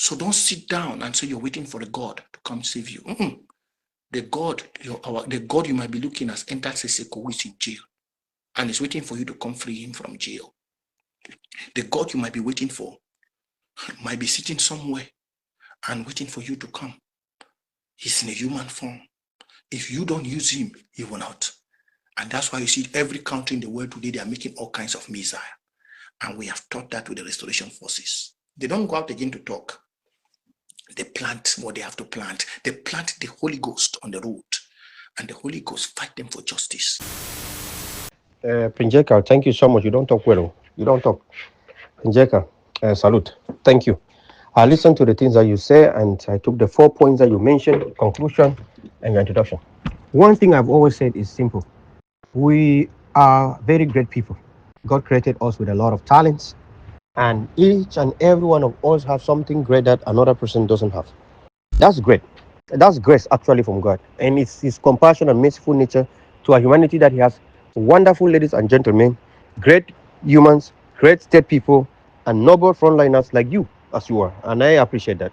So don't sit down and say you're waiting for the God to come save you. The God you might be looking at entered Seseko, who is in jail, and is waiting for you to come free him from jail. The God you might be waiting for might be sitting somewhere and waiting for you to come. He's in a human form. If you don't use him, he will not. And that's why you see every country in the world today, they are making all kinds of missiles. And we have taught that with the restoration forces. They don't go out again to talk. They plant what they have to plant. They plant the Holy Ghost on the road. And the Holy Ghost fight them for justice. Prinjeka, thank you so much. You don't talk well. You don't talk. Prinjeka, salute. Thank you. I listened to the things that you say, and I took the 4 points that you mentioned, conclusion and your introduction. One thing I've always said is simple. We are very great people. God created us with a lot of talents, and each and every one of us have something great that another person doesn't have. That's great. That's grace actually from God. And it's his compassion and merciful nature to our humanity that he has wonderful ladies and gentlemen, great humans, great state people, and noble frontliners like you, as you are. And I appreciate that.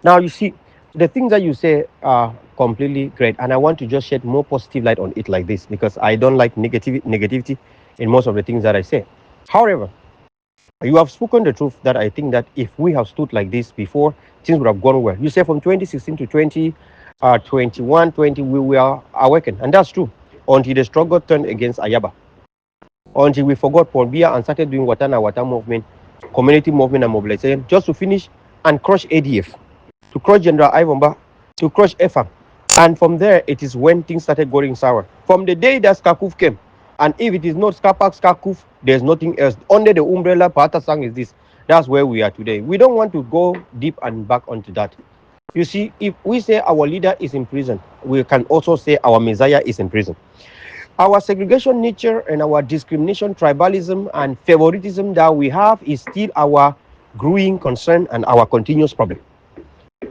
Now, you see, the things that you say are completely great. And I want to just shed more positive light on it like this because I don't like negativity in most of the things that I say. However, you have spoken the truth that I think that if we have stood like this before, things would have gone well. You say from 2016 to 2021, 20, we were awakened. And that's true. Until the struggle turned against Ayaba. Until we forgot Paul Biya and started doing Wata movement, community movement and mobilization, just to finish and crush ADF, to crush General Ivomba, to crush EFA. And from there, it is when things started going sour. From the day that Skakuf came, and if it is not Skapak Skakuf, there's nothing else. Under the umbrella, Patasang is this. That's where we are today. We don't want to go deep and back onto that. You see, if we say our leader is in prison, we can also say our Messiah is in prison. Our segregation nature and our discrimination, tribalism, and favoritism that we have is still our growing concern and our continuous problem.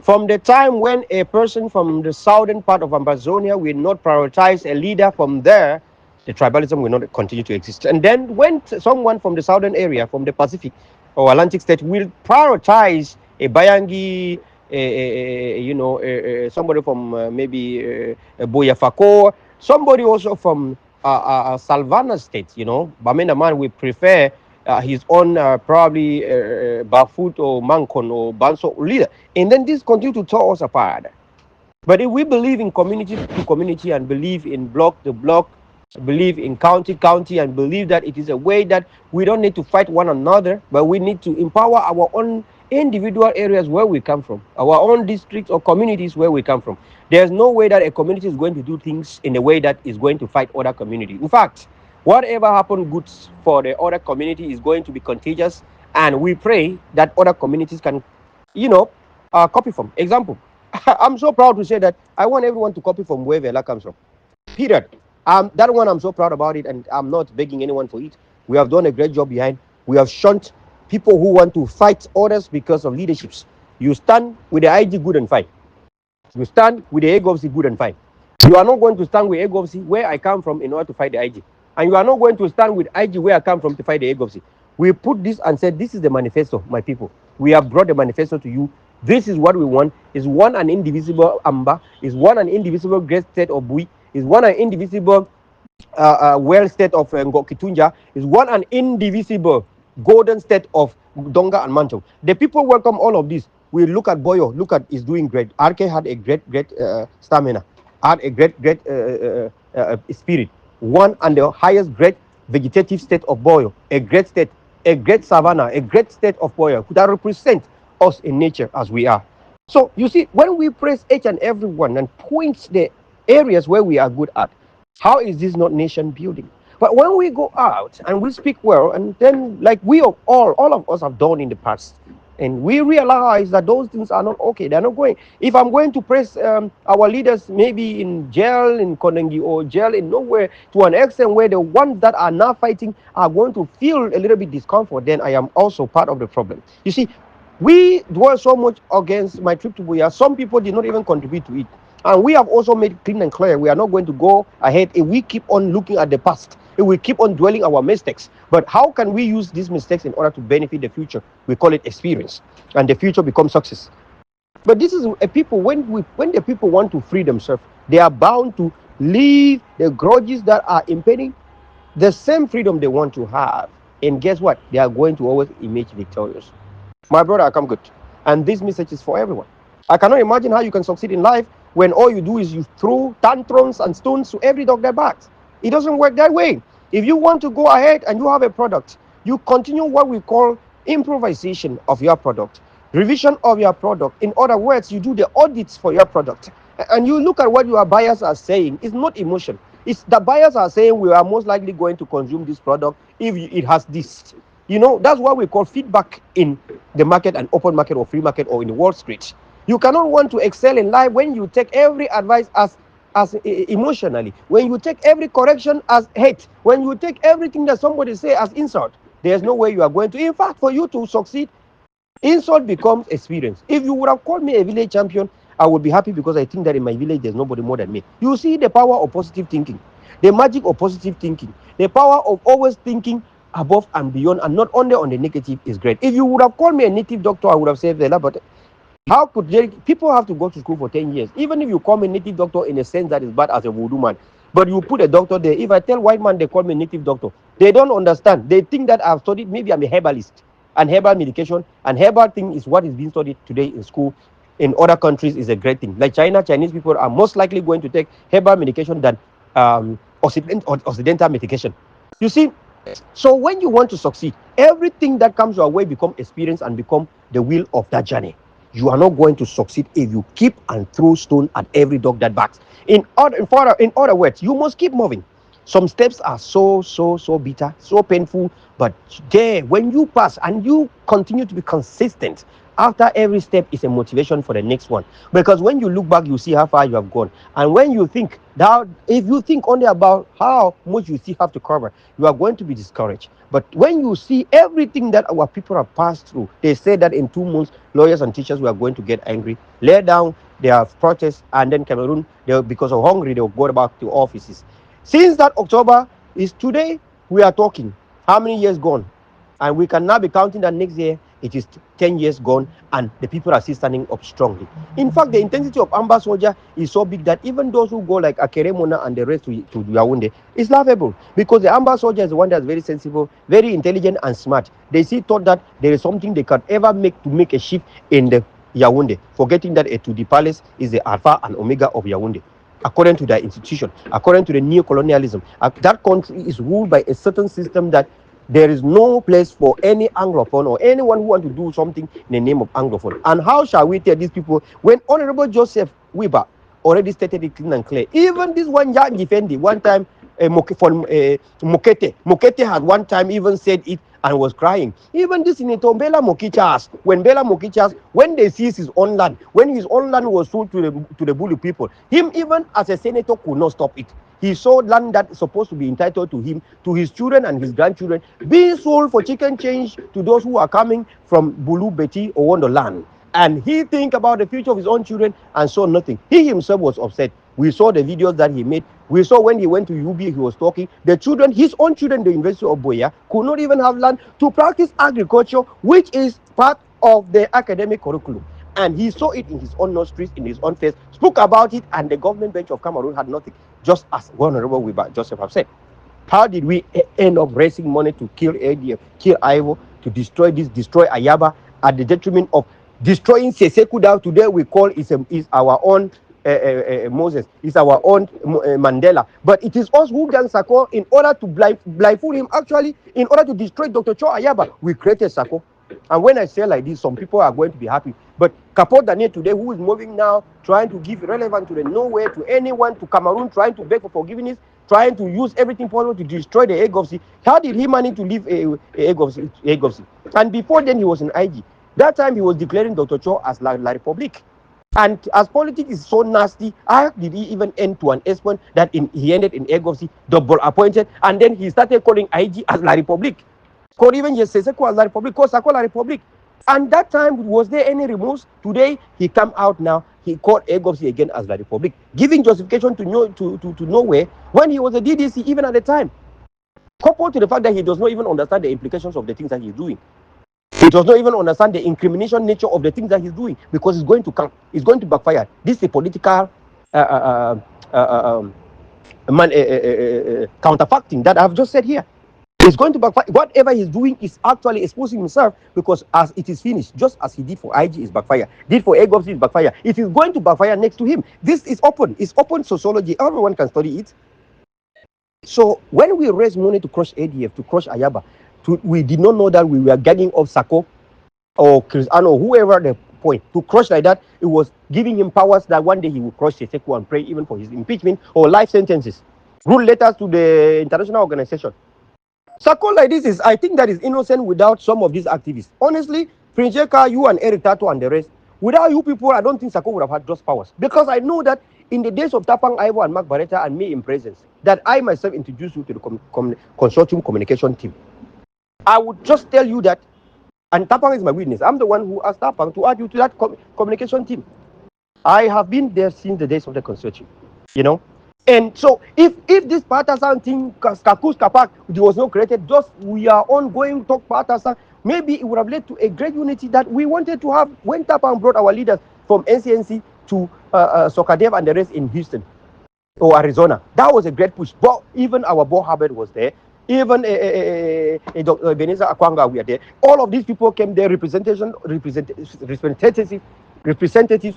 From the time when a person from the southern part of Amazonia will not prioritize a leader from there, the tribalism will not continue to exist. And then when someone from the southern area, from the Pacific or Atlantic state, will prioritize a Bayangi, somebody from maybe Boyafako, somebody also from Salvana state, Bamenda man will prefer his own probably Bafut or Mankon or Banso leader. And then this continue to tear us apart. But if we believe in community to community and believe in block to block, believe in county, and believe that it is a way that we don't need to fight one another, but we need to empower our own individual areas where we come from, our own districts or communities where we come from. There's no way that a community is going to do things in a way that is going to fight other community. In fact, whatever happens good for the other community is going to be contagious, and we pray that other communities can, copy from. Example, I'm so proud to say that I want everyone to copy from where Vela comes from. Period. That one I'm so proud about it, and I'm not begging anyone for it. We have done a great job behind. We have shunned people who want to fight others because of leaderships. You stand with the IG, good and fine. You stand with the AGOVC, good and fine. You are not going to stand with AGOVC where I come from in order to fight the IG. And you are not going to stand with IG where I come from to fight the AGOVC. We put this and said, this is the manifesto, my people. We have brought the manifesto to you. This is what we want. Is one and indivisible Amba. Is one and indivisible great state of Bui. Is one and indivisible well state of Ngokitunja. Is one and indivisible golden state of Donga and Manto. The people welcome all of this. We look at Boyo. Look at is doing great. RK had a great stamina. Had a great spirit. One and the highest great vegetative state of Boyo. A great state. A great savannah. A great state of Boyo. That represent us in nature as we are. So you see, when we praise each and every one and point the areas where we are good at, how is this not nation building? But when we go out and we speak well, and then like all of us have done in the past, and we realize that those things are not okay, they're not going. If I'm going to praise our leaders maybe in jail in Konengi or jail in nowhere to an extent where the ones that are now fighting are going to feel a little bit discomfort, then I am also part of the problem. You see, we dwell so much against my trip to Buya. Some people did not even contribute to it. And we have also made it clean and clear. We are not going to go ahead if we keep on looking at the past It will keep on dwelling our mistakes. But how can we use these mistakes in order to benefit the future? We call it experience, and the future becomes success. But this is a people when the people want to free themselves, they are bound to leave the grudges that are impeding the same freedom they want to have. And guess what? They are going to always emerge victorious. My brother, I come good. And this message is for everyone. I cannot imagine how you can succeed in life when all you do is you throw tantrums and stones to every dog that barks. It doesn't work that way. If you want to go ahead and you have a product, you continue what we call improvisation of your product, revision of your product. In other words, you do the audits for your product. And you look at what your buyers are saying. It's not emotion. It's the buyers are saying we are most likely going to consume this product if it has this. That's what we call feedback in the market and open market or free market or in the Wall Street. You cannot want to excel in life when you take every advice as emotionally, when you take every correction as hate, when you take everything that somebody say as insult. There's no way you are going to. In fact, for you to succeed, insult becomes experience. If you would have called me a village champion, I would be happy because I think that in my village there's nobody more than me. You see the power of positive thinking, the magic of positive thinking, the power of always thinking above and beyond and not only on the negative is great. If you would have called me a native doctor, I would have said that, but how could people have to go to school for 10 years? Even if you call me native doctor in a sense that is bad as a voodoo man, but you put a doctor there. If I tell white man they call me native doctor, they don't understand. They think that I've studied, maybe I'm a herbalist, and herbal medication and herbal thing is what is being studied today in school. In other countries is a great thing. Like China, Chinese people are most likely going to take herbal medication than Occidental medication. You see, so when you want to succeed, everything that comes your way become experience and become the will of that journey. You are not going to succeed if you keep and throw stone at every dog that barks. In other words, you must keep moving. Some steps are so bitter, so painful, but there, when you pass and you continue to be consistent, after every step is a motivation for the next one. Because when you look back, you see how far you have gone. And when you think that, if you think only about how much you still have to cover, you are going to be discouraged. But when you see everything that our people have passed through, they say that in 2 months, lawyers and teachers were going to get angry, lay down their protests, and then Cameroon, because of hungry, they will go back to offices. Since that October is today, we are talking. How many years gone? And we can now be counting that next year it is 10 years gone and the people are still standing up strongly. In fact, the intensity of Amba soldier is so big that even those who go like Akeremona and the rest to Yaoundé is laughable because the Amba soldier is the one that's very sensible, very intelligent and smart. They see thought that there is something they can ever make to make a shift in the Yaoundé, forgetting that Etudi Palace is the alpha and omega of Yaoundé. According to their institution, according to the neo-colonialism, that country is ruled by a certain system that there is no place for any Anglophone or anyone who want to do something in the name of Anglophone. And how shall we tell these people when Honorable Joseph Weber already stated it clean and clear? Even this one young defender, one time, Mokete had one time even said it and was crying. Even this in Bela Mokichas, when they seized his own land, when his own land was sold to the Bulu people, him even as a senator could not stop it. He sold land that is supposed to be entitled to him, to his children and his grandchildren, being sold for chicken change to those who are coming from Bulu, Beti, or Wonderland. And he think about the future of his own children and saw nothing. He himself was upset. We saw the videos that he made. We saw when he went to UB, he was talking. The children, his own children, the University of Boya, could not even have land to practice agriculture, which is part of the academic curriculum. And he saw it in his own nostrils, in his own face, spoke about it, and the government bench of Cameroon had nothing, just as Honorable Weber Joseph have said. How did we end up raising money to kill ADF, kill Ivo, to destroy Ayaba, at the detriment of destroying Sesekuda? Today we call is our own Moses, is our own Mandela. But it is us who done Sako in order to blindfold him. Actually, in order to destroy Dr. Cho Ayaba, we created Sako. And when I say like this, some people are going to be happy. But Kapot Daniel today, who is moving now, trying to give relevance to the nowhere, to anyone, to Cameroon, trying to beg for forgiveness, trying to use everything possible to destroy the Egofsi. How did he manage to leave Egofsi? And before then, he was in IG. That time, he was declaring Dr. Cho as La Republique. And as politics is so nasty, how did he even end to an extent that he ended in Egofsi, double appointed, and then he started calling IG as La Republique? Called even Seseko as La Republique, called Sako La Republique. And that time, was there any remorse? Today, he come out now, he called Egofsi again as La Republique, giving justification to nowhere when he was a DDC even at the time. coupled to the fact that he does not even understand the implications of the things that he's doing. He does not even understand the incrimination nature of the things that he's doing, because it's going to come, it's going to backfire. This is a political uh, uh, uh, uh, um, counterfacting that I've just said here. It's going to backfire. Whatever he's doing is actually exposing himself, because as it is finished, just as he did for IG is backfire, did for Egobs is backfire. It is going to backfire next to him. This is open. It's open sociology. Everyone can study it. So when we raise money to crush ADF, to crush Ayaba, we did not know that we were gagging off Sako or Cristiano, whoever the point, to crush like that. It was giving him powers that one day he would crush Seko and pray even for his impeachment or life sentences. Rule letters to the international organization. Sako like this is, I think, that is innocent without some of these activists. Honestly, Prince Jeka, you and Eric Tato and the rest, without you people, I don't think Sako would have had those powers. Because I know that in the days of Tapang Ivo and Mark Barretta and me in presence, that I myself introduced you to the consortium communication team. I would just tell you that, and Tapang is my witness, I'm the one who asked Tapang to add you to that communication team. I have been there since the days of the consortium, you know. And so if this partisan thing, Kakus Kapak, was not created, just we are ongoing talk partisan, maybe it would have led to a great unity that we wanted to have when Tapang brought our leaders from NCNC to Sokadev and the rest in Houston or Arizona. That was a great push. But even our Bo Hubbard was there. Even Dr. Ebenezer Akwanga were there. All of these people came there, representatives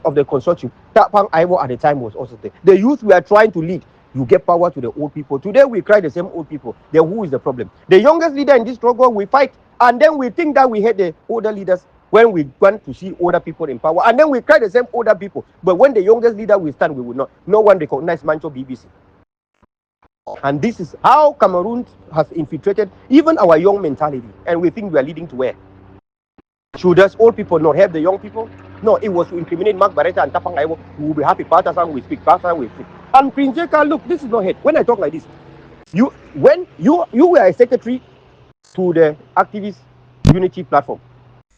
of the consortium. Tapang Ivo at the time was also there. The youth we are trying to lead. You get power to the old people. Today we cry the same old people. Then who is the problem? The youngest leader in this struggle, we fight, and then we think that we hate the older leaders when we want to see older people in power, and then we cry the same older people. But when the youngest leader will stand, we will not. No one recognize Mancho BBC. And this is how Cameroon has infiltrated even our young mentality. And we think we are leading to where? Should us old people not help the young people? No, it was to incriminate Mark Barretta and Tapang Ivo. We will be happy. Partisan will speak. Partisan will speak. And Prince Jeka, look, this is not hate. When I talk like this, when you were a secretary to the activist unity platform.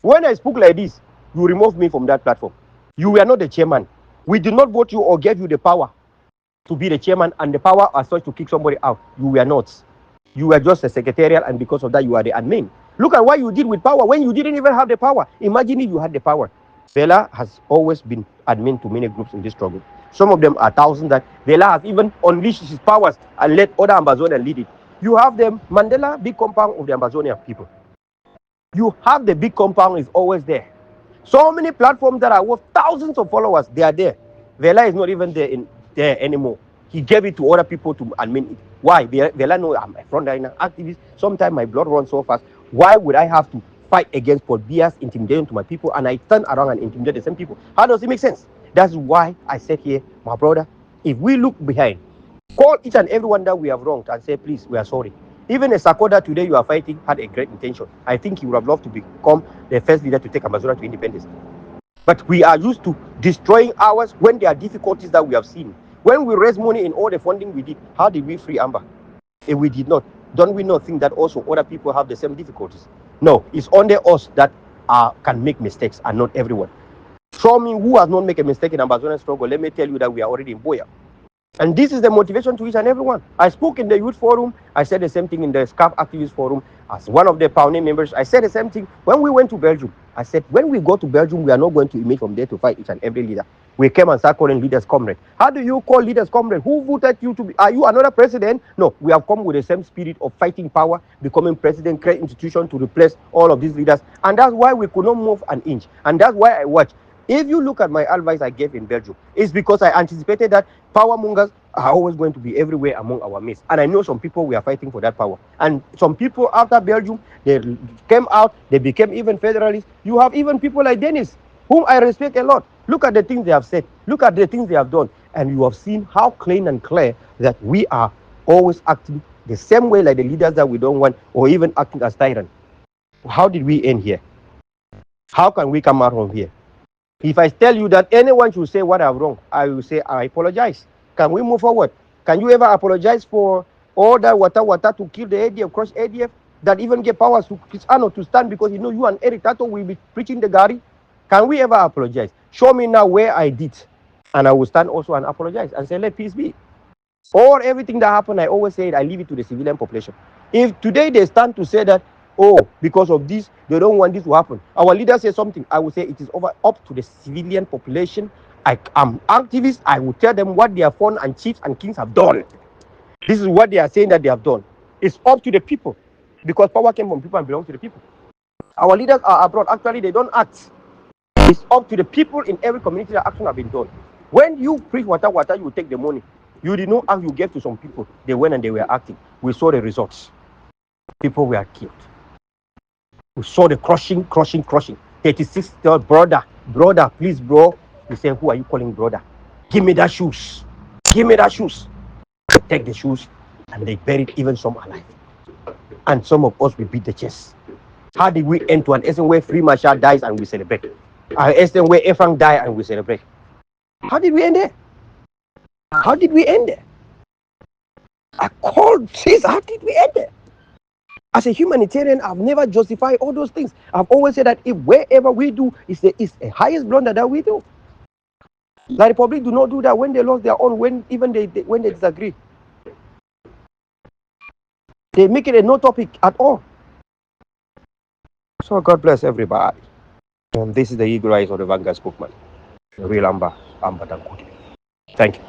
When I spoke like this, you removed me from that platform. You were not the chairman. We did not vote you or give you the power to be the chairman and the power as such to kick somebody out. You were not. You were just a secretarial, and because of that, you are the admin. Look at what you did with power when you didn't even have the power. Imagine if you had the power. Vela has always been admin to many groups in this struggle. Some of them are thousands that Vela has even unleashed his powers and let other Ambazonians lead it. You have the Mandela big compound of the Ambazonian people. You have the big compound is always there. So many platforms that are worth thousands of followers, they are there. Vela is not even there anymore. He gave it to other people to admin it. Why? Vela know I'm a frontliner activist. Sometimes my blood runs so fast. Why would I have to fight against Paul Bia's intimidation to my people, and I turn around and intimidate the same people? How does it make sense? That's why I said here, my brother, if we look behind, call each and everyone that we have wronged and say, please, we are sorry. Even a Sakoda today you are fighting had a great intention. I think he would have loved to become the first leader to take Amazon to independence. But we are used to destroying ours when there are difficulties that we have seen. When we raise money in all the funding we did, how did we free Amber? If we did not, don't we not think that also other people have the same difficulties? No, it's only us that can make mistakes and not everyone. Show me who has not made a mistake in Amazonian struggle. Let me tell you that we are already in Boya. And this is the motivation to each and everyone. I spoke in the youth forum. I said the same thing in the SCAF activist forum. As one of the pioneer members, I said the same thing when we went to Belgium. I said, when we go to Belgium, we are not going to image from there to fight each and every leader. We came and start calling leaders comrade. How do you call leaders comrade? Who voted you to be? Are you another president? No, we have come with the same spirit of fighting power, becoming president, create institution to replace all of these leaders. And that's why we could not move an inch. And that's why I watch. If you look at my advice I gave in Belgium, it's because I anticipated that power mongers are always going to be everywhere among our midst. And I know some people we are fighting for that power. And some people after Belgium, they came out, they became even federalists. You have even people like Dennis, whom I respect a lot. Look at the things they have said. Look at the things they have done. And you have seen how clean and clear that we are always acting the same way like the leaders that we don't want, or even acting as tyrants. How did we end here? How can we come out from here? If I tell you that anyone should say what I've wrong, I will say I apologize. Can we move forward? Can you ever apologize for all that wata to kill the ADF, crush ADF, that even get powers to Cristiano to stand because you know you and Eric Tato will be preaching the Gari? Can we ever apologize? Show me now where I did, and I will stand also and apologize and say let peace be. Or everything that happened, I always say it, I leave it to the civilian population. If today they stand to say that, oh, because of this, they don't want this to happen, our leader says something, I will say it is up to the civilian population. I am activists. I will tell them what their phone and chiefs and kings have done. This is what they are saying that they have done. It's up to the people, because power came from people and belongs to the people. Our leaders are abroad. Actually, they don't act. It's up to the people in every community that action have been done. When you preach water, you take the money. You did not act, you gave to some people. They went and they were acting. We saw the results. People were killed. We saw the crushing. 36 brother, please, bro. He said, who are you calling brother? Give me that shoes. Give me that shoes. They take the shoes and they buried even some alive. And some of us, we beat the chest. How did we end to an extent where Free Marshal dies and we celebrate? An extent where Efrang died and we celebrate? How did we end there? How did we end there? I called, says, how did we end there? As a humanitarian, I've never justified all those things. I've always said that if wherever we do is the highest blunder that we do. The Republic do not do that when they lost their own, when they disagree. They make it a no topic at all. So God bless everybody. And this is the eagle eyes of the Vanguard spokesman, the real Amba Dankudi. Thank you.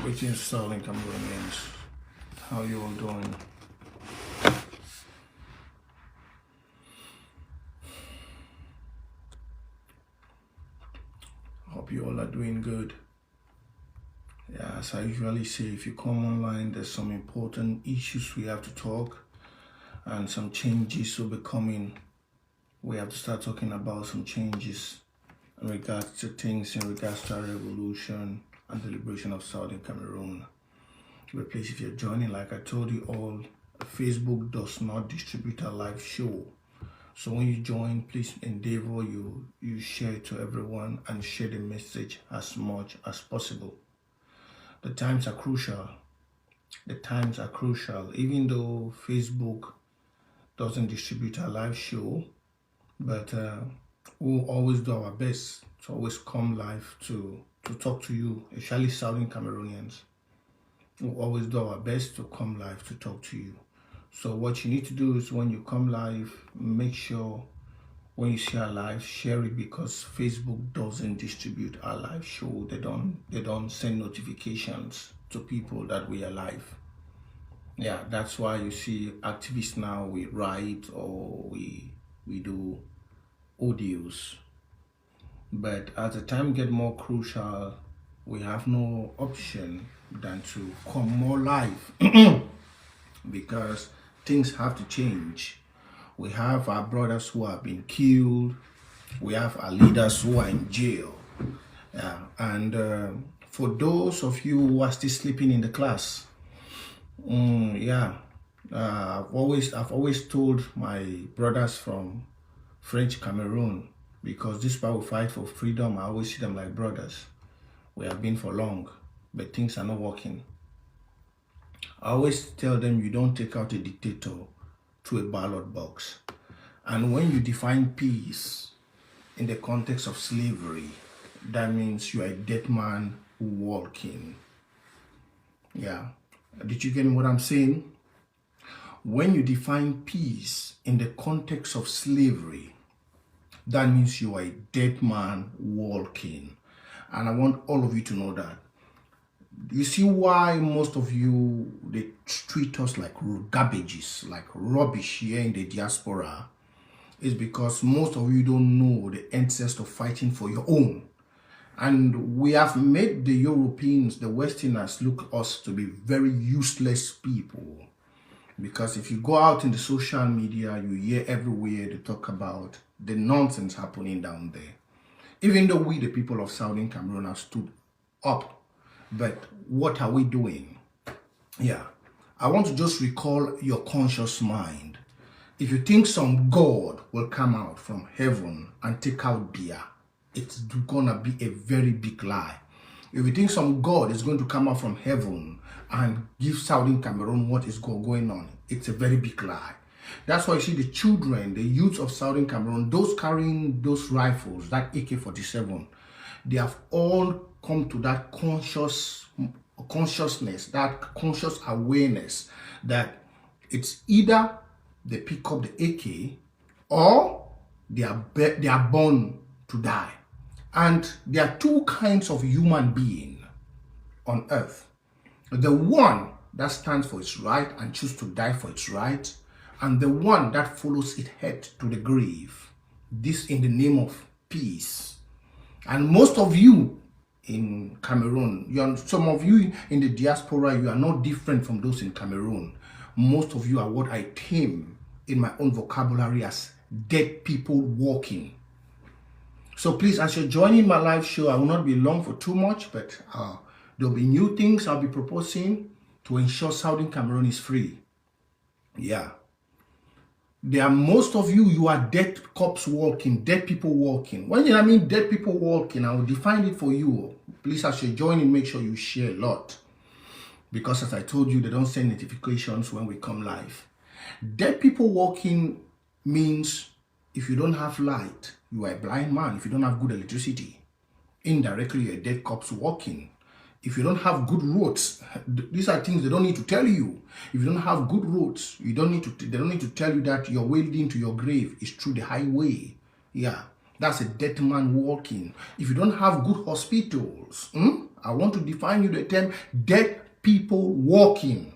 Greetings, Starlink Cameroonians. How you all doing? Hope you all are doing good. Yeah, as I usually say, if you come online, there's some important issues we have to talk, and some changes will be coming. We have to start talking about some changes in regards to things in regards to our revolution and the liberation of Southern Cameroon. But please, if you're joining, like I told you all, Facebook does not distribute a live show. So when you join, please endeavor you share it to everyone and share the message as much as possible. The times are crucial. Even though Facebook doesn't distribute a live show, but we'll always do our best to always come live to talk to you, especially Southern Cameroonians. We'll always do our best to come live to talk to you. So what you need to do is when you come live, make sure when you see our live, share it, because Facebook doesn't distribute our live show. They don't send notifications to people that we are live. Yeah, that's why you see activists now, we write or we do audios. But as the time get more crucial, we have no option than to come more live because things have to change. We have our brothers who have been killed. We have our leaders who are in jail. And for those of you who are still sleeping in the class, I've always told my brothers from French Cameroon, because this part we fight for freedom, I always see them like brothers. We have been for long, but things are not working. I always tell them, you don't take out a dictator to a ballot box. And when you define peace in the context of slavery, that means you are a dead man walking. Yeah. Did you get what I'm saying? When you define peace in the context of slavery, that means you are a dead man walking. And I want all of you to know that. You see why most of you, they treat us like garbages, like rubbish here in the diaspora, is because most of you don't know the essence of fighting for your own. And we have made the Europeans, the Westerners, look us to be very useless people. Because if you go out in the social media, you hear everywhere they talk about the nonsense happening down there. Even though we, the people of Southern Cameroon, have stood up. But what are we doing? Yeah. I want to just recall your conscious mind. If you think some God will come out from heaven and take out beer, it's gonna be a very big lie. If you think some God is going to come out from heaven and give Southern Cameroon what is going on, it's a very big lie. That's why you see the children, the youths of Southern Cameroon, those carrying those rifles, that AK-47, they have all come to that consciousness, that conscious awareness that it's either they pick up the AK or they are born to die. And there are two kinds of human being on earth. The one that stands for its right and chooses to die for its right, and the one that follows its head to the grave. This in the name of peace. And most of you in Cameroon, some of you in the diaspora, you are not different from those in Cameroon. Most of you are what I term in my own vocabulary as dead people walking. So please, as you're joining my live show, I will not be long for too much, but there'll be new things I'll be proposing to ensure Southern Cameroon is free. Yeah. There are most of you, you are dead cops walking, dead people walking. When I mean dead people walking, I will define it for you. Please, as you're joining, make sure you share a lot. Because as I told you, they don't send notifications when we come live. Dead people walking means if you don't have light, you are a blind man. If you don't have good electricity, indirectly you're a dead cops walking. If you don't have good roads, these are things they don't need to tell you. If you don't have good roads, they don't need to tell you that your way leading to your grave is through the highway. Yeah, that's a dead man walking. If you don't have good hospitals, I want to define you the term dead people walking.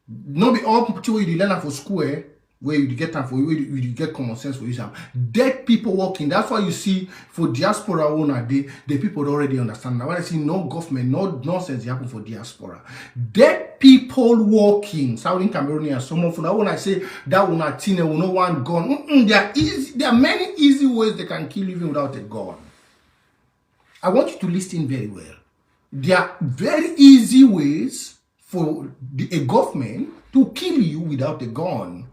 Not be all people you learn for school, where you get time for you get common sense for you. Dead people walking. That's why you see for diaspora owner the people already understand. Now when I see no government, no nonsense happen for diaspora. Dead people walking. Southern Cameroonians, some of them when I say that will not teen will no one gun. There are many easy ways they can kill you even without a gun. I want you to listen very well. There are very easy ways for a government to kill you without a gun.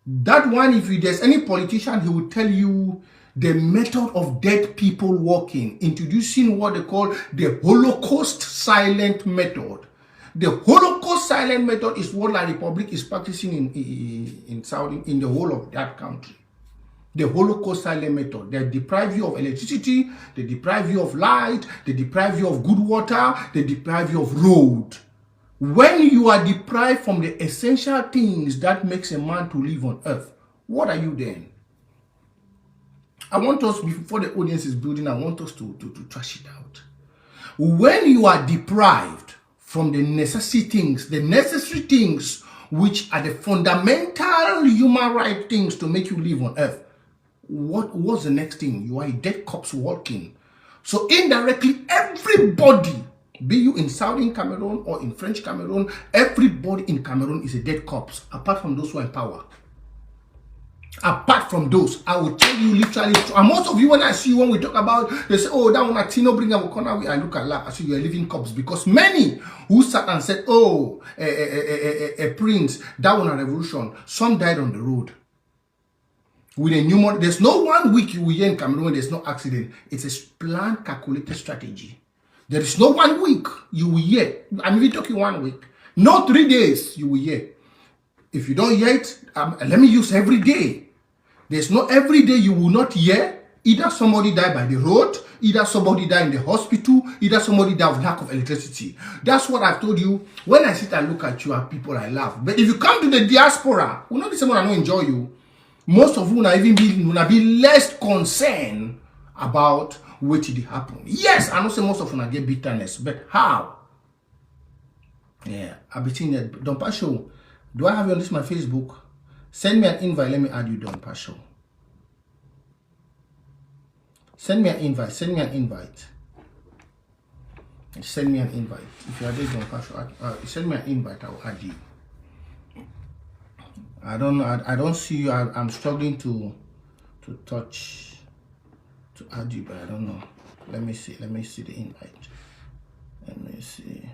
That one, if there's any politician, he will tell you the method of dead people walking, introducing what they call the Holocaust silent method. The Holocaust silent method is what La Republic is practicing in the whole of that country. The Holocaust silent method. They deprive you of electricity, they deprive you of light, they deprive you of good water, they deprive you of road. When you are deprived from the essential things that makes a man to live on earth, what are you then? I want us, before the audience is building, I want us to trash it out. When you are deprived from the necessary things which are the fundamental human right things to make you live on earth, what's the next thing? You are a dead corpse walking. So indirectly, everybody, be you in Southern Cameroon or in French Cameroon, everybody in Cameroon is a dead corpse, apart from those who are in power. Apart from those, I will tell you literally, and most of you, when I see you, when we talk about, they say, oh, that one at Tino bring a corner, I look at laugh, I see you are living corpse, because many who sat and said, oh, a prince, that one a revolution, some died on the road. With a pneumonia, there's no 1 week you will hear in Cameroon, there's no accident. It's a planned, calculated strategy. There is no 1 week you will hear. I'm even talking 1 week. No 3 days you will hear. If you don't hear it, let me use every day. There's no every day you will not hear either somebody died by the road, either somebody died in the hospital, either somebody died of lack of electricity. That's what I've told you. When I sit and look at you and people, I laugh. But if you come to the diaspora, we're not the same one, I don't enjoy you. Most of you will be less concerned about what did happen. Yes, I know say most of you get bitterness, but how? Yeah, I've been seeing that. Don Pasho, do I have you on this my Facebook? Send me an invite. Let me add you, Don Pasho. Send me an invite. Send me an invite. Send me an invite. If you are there, Don Pasho, send me an invite. I will add you. I don't see you. I'm struggling to add you, but I don't know. Let me see the invite. Let me see.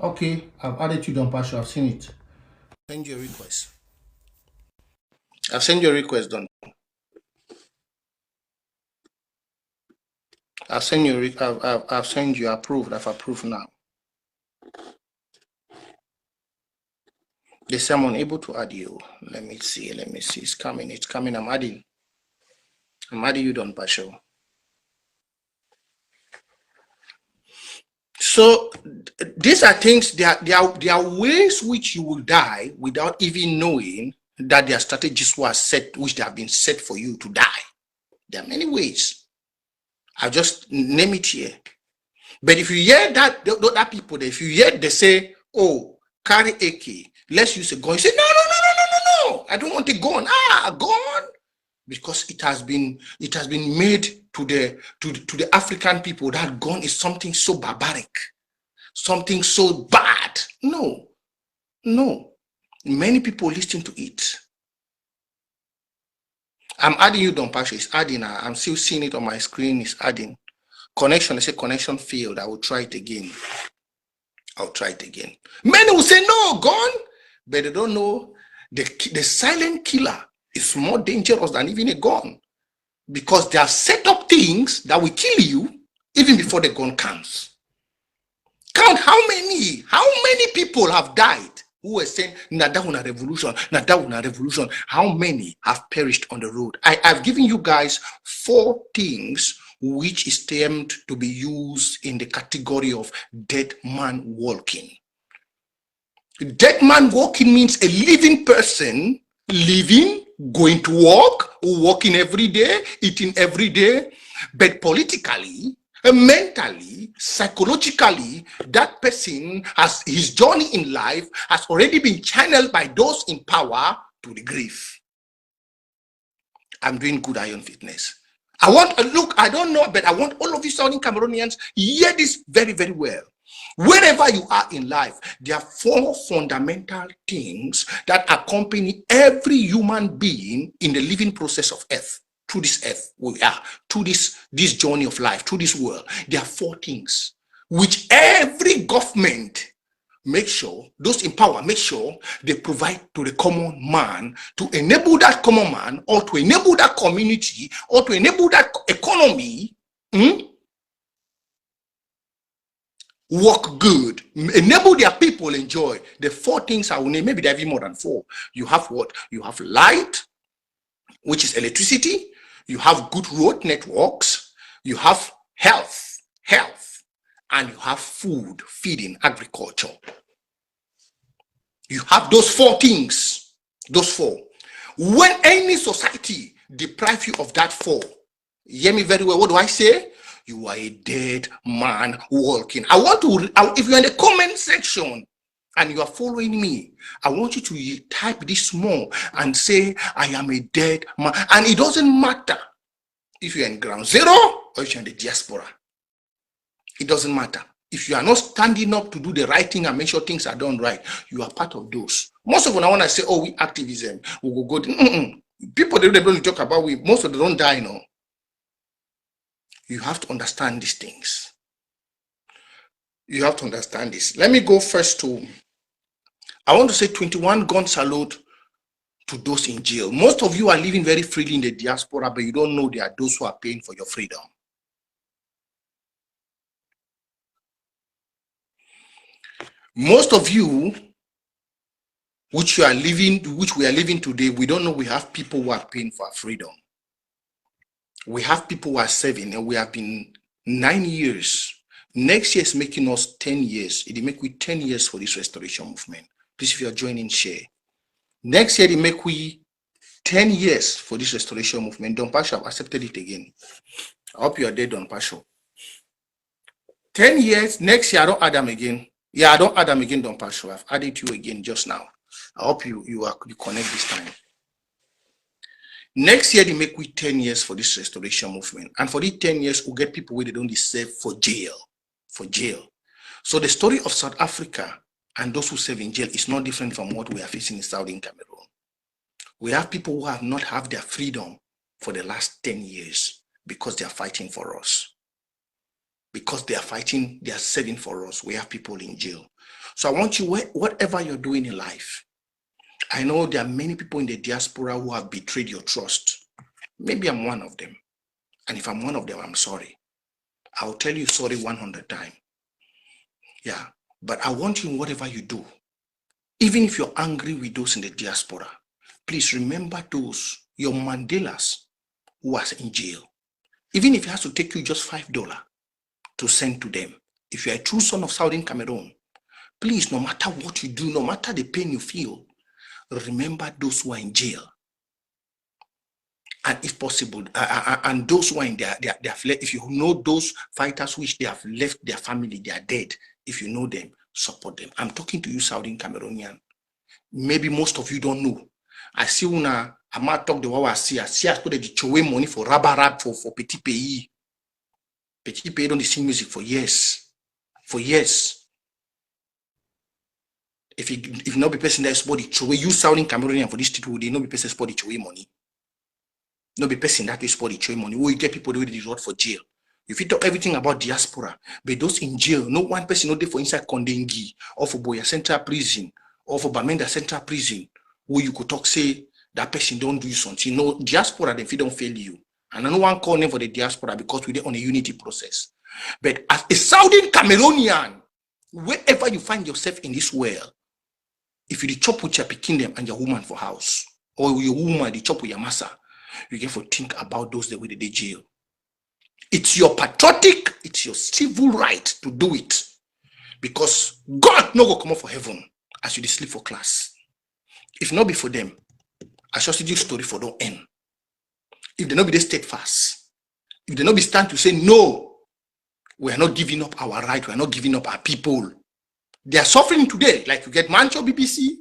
Okay, I've added you, Don Pasho. I've seen it. Send you a request. I've sent you a request, Don. I've sent you. I've sent you approved. I've approved now. The someone able to add you. Let me see. It's coming. I'm adding you, Don Pasho. So these are things, there are ways which you will die without even knowing that there are strategies were set, which they have been set for you to die. There are many ways. I'll just name it here. But if you hear that people, if you hear they say, oh, carry AK, let's use a gun, you say, no, I don't want a gun. Gun. Because it has been made to the African people that gun is something so barbaric, something so bad. No. Many people listen to it. I'm adding you, Don Pasha. It's adding. I'm still seeing it on my screen. It's adding. Connection. I say connection failed. I will try it again. Many will say no, gun, but they don't know the silent killer is more dangerous than even a gun, because they have set up things that will kill you even before the gun comes. Count how many people have died who were saying Nadawuna revolution. How many have perished on the road? I've given you guys 4 things which is termed to be used in the category of dead man walking. Dead man walking means a living person, living, going to work, working every day, eating every day, but politically, mentally, psychologically, that person has his journey in life has already been channeled by those in power to the grave. I'm doing good Iron Fitness. I don't know, but I want all of you Southern Cameroonians hear this very, very well. Wherever you are in life, there are 4 fundamental things that accompany every human being in the living process of earth. Through this earth, we are to this journey of life, to this world. There are 4 things which every government make sure, those in power make sure they provide to the common man, to enable that common man, or to enable that community, or to enable that economy work good, enable their people enjoy. The 4 things I will name, maybe there are even more than 4. You have what? You have light, which is electricity. You have good road networks. You have health, and you have food, feeding, agriculture. You have those 4 things. Those 4. When any society deprives you of that 4, hear me very well. What do I say? You are a dead man walking. If you're in the comment section and you are following me, I want you to type this small and say, I am a dead man. And it doesn't matter if you're in ground zero or if you're in the diaspora. It doesn't matter. If you are not standing up to do the right thing and make sure things are done right, you are part of those. Most of them, I want to say, oh, we activism, we will go. People, they don't talk about we. Most of them don't die, no. You have to understand these things. You have to understand this. Let me go first to, I want to say 21 gun salute to those in jail. Most of you are living very freely in the diaspora, but you don't know there are those who are paying for your freedom. Most of you, which we are living today, we don't know we have people who are paying for our freedom. We have people who are serving, and we have been 9 years. Next year is making us 10 years. It will make we 10 years for this restoration movement. Please, if you are joining, share. Next year, it will make we 10 years for this restoration movement. Don Pasha, I've accepted it again. I hope you are there, Don Pasha. 10 years, next year, I don't add them again. Yeah, I don't add them again, Don Pasha. I've added you again just now. I hope you connect this time. Next year, they make we 10 years for this restoration movement. And for these 10 years, we'll get people where they don't deserve for jail. So the story of South Africa and those who serve in jail is not different from what we are facing in Southern Cameroon. We have people who have not had their freedom for the last 10 years because they are fighting for us. Because they are fighting, they are serving for us. We have people in jail. So I want you, whatever you're doing in life, I know there are many people in the diaspora who have betrayed your trust. Maybe I'm one of them. And if I'm one of them, I'm sorry. I'll tell you sorry 100 times. Yeah. But I want you, in whatever you do, Even if you're angry with those in the diaspora, please remember those, your Mandelas who are in jail. Even if it has to take you just $5 to send to them. If you're a true son of Southern Cameroon, please, no matter what you do, no matter the pain you feel, remember those who are in jail. And if possible, and those who are in if you know those fighters which they have left their family, they are dead. If you know them, support them. I'm talking to you, Southern Cameroonian. Maybe most of you don't know. I see una, I might talk the way I see us put the chowe money for rap for Petit Pays. Petit Pays don't sing music for years. For years. If you not be person that support the chowe, you Southern Cameroonian for these people, they not be person support the chowe money. No be person that will support the chowe money. Who you get people the way they rot for jail. If you talk everything about diaspora, but those in jail, no one person not there for inside Kondengi or for Boya Central Prison or for Bamenda Central Prison, where you could talk, say, that person don't do something. No, diaspora, then if don't fail you. And I no one call them for the diaspora because we're on a unity process. But as a Southern Cameroonian, wherever you find yourself in this world, if you chop with your kingdom and your woman for house, or your woman, the chop with your massa, you get to think about those that way they jail. It's your patriotic, it's your civil right to do it. Because God no go come up for heaven as you sleep for class. If not be for them, I shall see you story for don't end. If they not be they steadfast, if they not be stand to say no, we are not giving up our right, we are not giving up our people. They are suffering today. Like you get Mancho BBC,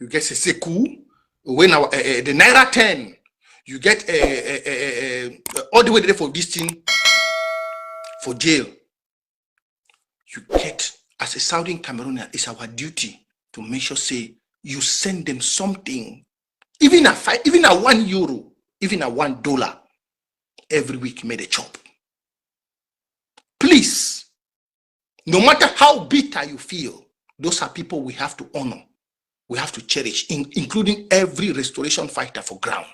you get Seseku, when our the Naira 10, you get all the way there for this thing for jail. You get, as a Southern Cameroonian, it's our duty to make sure say you send them something, even a €1, even a $1 every week made a chop. Please, no matter how bitter you feel, those are people we have to honor, we have to cherish, including every restoration fighter for ground.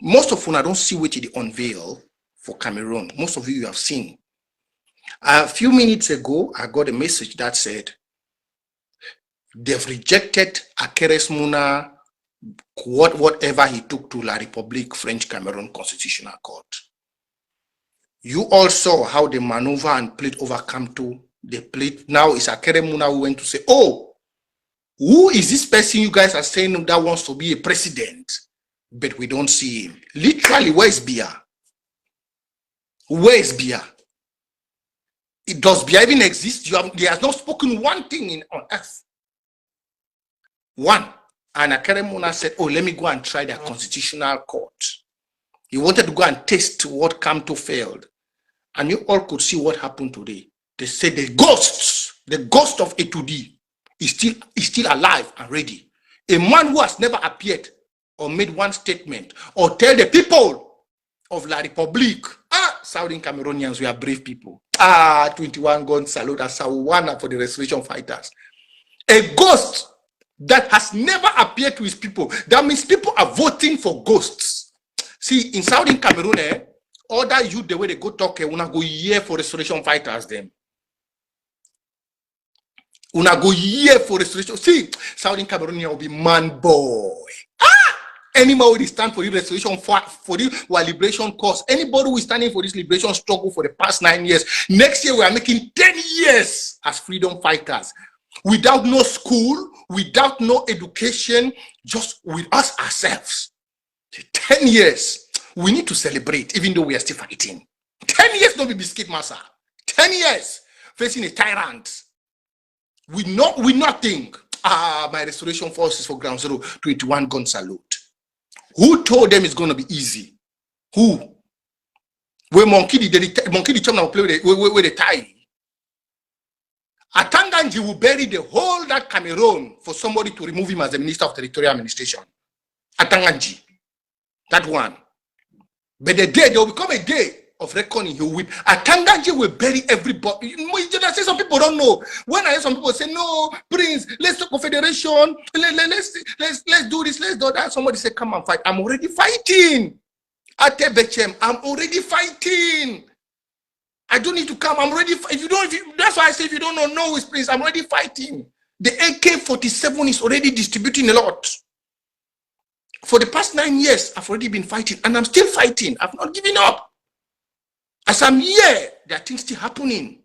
Most of you don't see what they unveil for Cameroon. Most of you have seen. A few minutes ago, I got a message that said they've rejected Akeres Muna, whatever he took to La République French Cameroon Constitutional Court. You all saw how they maneuver and played over Kamto. They played, now it's Akeres Muna who went to say, oh, who is this person you guys are saying that wants to be a president? But we don't see him. Literally, where is Biya? Where is Biya? Does Biya even exist? He has not spoken one thing on earth. One. And Akeres Muna said, oh, let me go and try the constitutional court. He wanted to go and test what Kamto failed. And you all could see what happened today. They said the ghost of A2D is still alive and ready. A man who has never appeared or made one statement or tell the people of La République, Southern Cameroonians, we are brave people. 21 gun salute as Sawana for the restoration fighters. A ghost that has never appeared to his people. That means people are voting for ghosts. See, in Southern Cameroon, other youth, the way they go talk, una go here for restoration fighters, them. Una go here for restoration. See, Southern Cameroon will be man boy. Anybody who stand for the restoration for the liberation cause, anybody who is standing for this liberation struggle for the past 9 years, next year we are making 10 years as freedom fighters. Without no school, without no education, just with us ourselves. 10 years. We need to celebrate, even though we are still fighting. 10 years, don't be biscuit massa. 10 years facing a tyrant. With nothing. My restoration forces for ground zero, 21 gun salute. Who told them it's going to be easy? Who? Where monkey the chum now play with the tie. Atanganji will bury the whole that Cameroon for somebody to remove him as the Minister of Territorial Administration. Atanganji. That one. But the day, there will become a day of reckoning. He will. Atanganji will bury everybody. Some people don't know. When I hear some people say, no, Prince, let's talk confederation. Let's do this, let's do that. Somebody say, come and fight. I'm already fighting. Ate Bechem, I'm already fighting. I don't need to come. I'm ready. That's why I say if you don't know who is Prince, I'm already fighting. The AK-47 is already distributing a lot. For the past 9 years, I've already been fighting, and I'm still fighting. I've not given up. As I'm here, there are things still happening.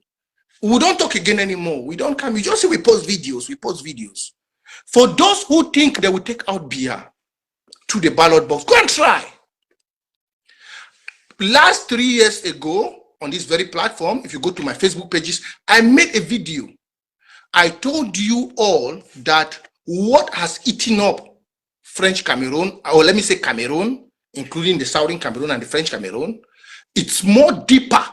We don't talk again anymore. We don't come. You just say we post videos. We post videos. For those who think they will take out beer to the ballot box, go and try. Last 3 years ago, on this very platform, if you go to my Facebook pages, I made a video. I told you all that what has eaten up French Cameroon, or let me say Cameroon, including the Southern Cameroon and the French Cameroon, it's more deeper.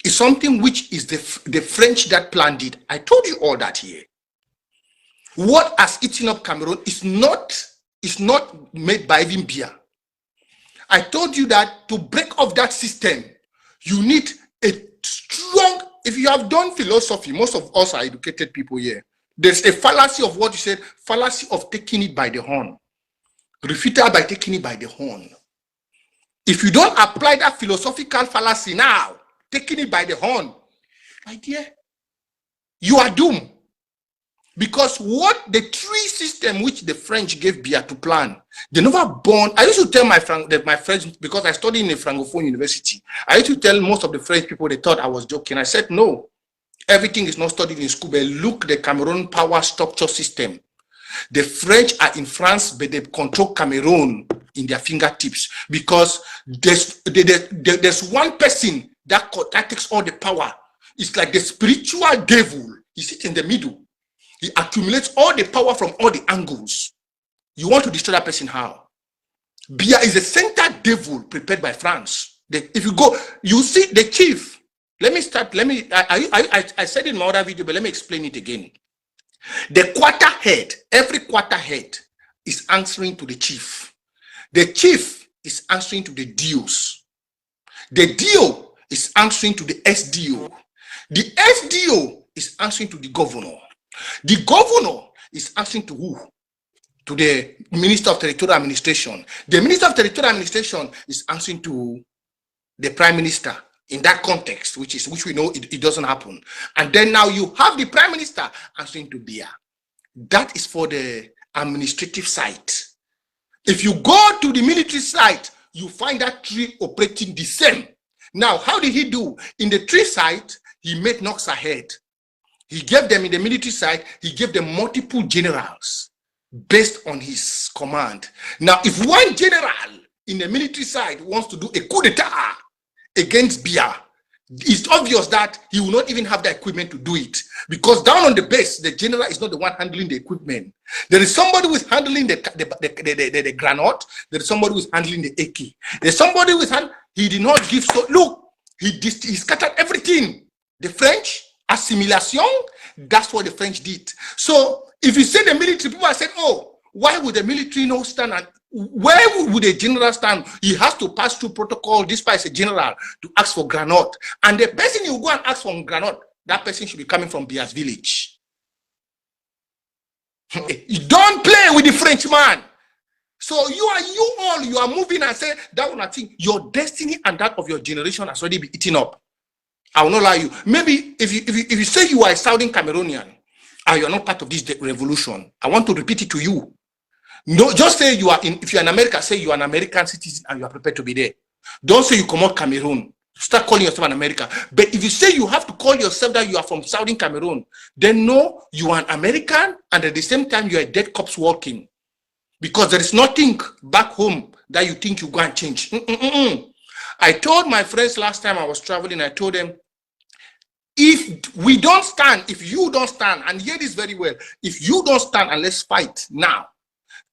It's something which is the French that planned it. I told you all that here. What has eaten up Cameroon is not made by even beer. I told you that to break off that system, you need a strong, if you have done philosophy, most of us are educated people here. There's a fallacy of what you said, fallacy of taking it by the horn. Refuted by taking it by the horn. If you don't apply that philosophical fallacy now, taking it by the horn, my dear, you are doomed. Because what the tree system which the French gave beer to plan, they never born. I used to tell my friends, because I studied in a Francophone university, I used to tell most of the French people, they thought I was joking. I said, no, everything is not studied in school, but look the Cameroon power structure system. The French are in France, but they control Cameroon in their fingertips, because there's one person that takes all the power. It's like the spiritual devil. He sits in the middle. He accumulates all the power from all the angles. You want to destroy that person, how? Beer is a center devil prepared by France. If you go, you see the chief. Let me start. I said it in my other video, but let me explain it again. The quarter head, every quarter head is answering to the chief. The chief is answering to the DOs. The DO is answering to the SDO. The SDO is answering to the governor. The governor is answering to who? To the Minister of Territorial Administration. The Minister of Territorial Administration is answering to the Prime Minister in that context, which we know it doesn't happen. And then now you have the Prime Minister answering to BIA. That is for the administrative side. If you go to the military side, you find that tree operating the same. Now, how did he do? In the tree side, he made knocks ahead. He gave them, in the military side, he gave them multiple generals based on his command. Now, if one general in the military side wants to do a coup d'etat against Biya, it's obvious that he will not even have the equipment to do it, because down on the base, the general is not the one handling the equipment. There is somebody who is handling the granite. There is somebody who is handling the AK. There's somebody who is he did not give, so look, he scattered everything. The French, assimilation, that's what the French did. So if you say the military, people are saying, oh, why would the military not stand? And where would a general stand? He has to pass through protocol, despite a general, to ask for granite. And the person you go and ask for granite, that person should be coming from Bia's village. You don't play with the Frenchman. So you are moving and say that one. I think your destiny and that of your generation has already been eaten up. I will not lie you. Maybe if you say you are a Southern Cameroonian and you are not part of this revolution, I want to repeat it to you. No, just say you are in. If you are in America, say you are an American citizen and you are prepared to be there. Don't say you come out Cameroon. Start calling yourself an American. But if you say you have to call yourself that you are from Southern Cameroon, then no, you are an American, and at the same time you are a dead corpse walking. Because there is nothing back home that you think you go and change. I told my friends last time I was traveling, I told them, if we don't stand, if you don't stand, and hear this very well, if you don't stand and let's fight now,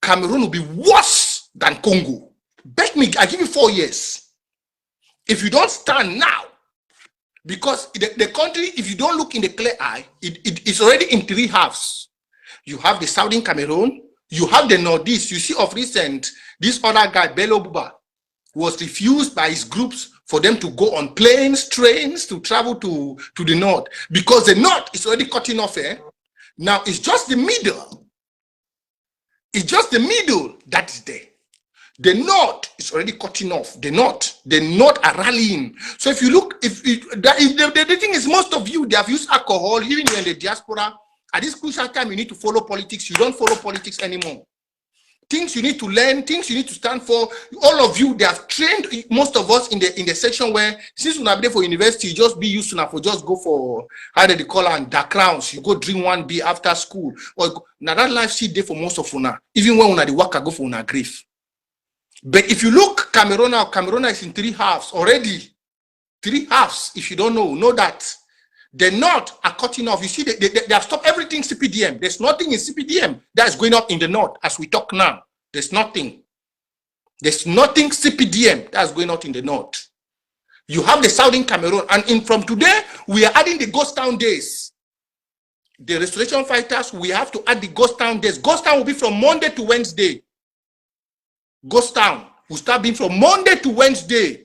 Cameroon will be worse than Congo. Bet me, I give you 4 years. If you don't stand now, because the country, if you don't look in the clear eye, it's already in 3 halves. You have the Southern Cameroon, you have the Northeast. You see of recent, this other guy, Bello Buba, was refused by his groups for them to go on planes, trains, to travel to the North. Because the North is already cutting off. Now, it's just the middle. It's just the middle that is there. The North is already cutting off. The North are rallying. So if you look, the thing is, most of you, they have used alcohol, even in the diaspora, At this crucial time, you need to follow politics. You don't follow politics anymore. Things you need to learn, things you need to stand for. All of you, they have trained most of us in the section where, since we're not there for university, you just be used to now for just go for, how do they call it, and dark crowns. You go drink one beer after school. Or now that life see there for most of una. Even when una the work, I go for una grief. But if you look Cameroon now, Cameroon is in 3 halves already. 3 halves. If you don't know that. The North are cutting off. You see, they have stopped everything CPDM. There's nothing in CPDM that is going up in the North as we talk now. There's nothing. There's nothing CPDM that's going out in the North. You have the Southern Cameroon, and from today, we are adding the Ghost Town days. The restoration fighters, we have to add the Ghost Town days. Ghost Town will be from Monday to Wednesday. Ghost Town will start being from Monday to Wednesday.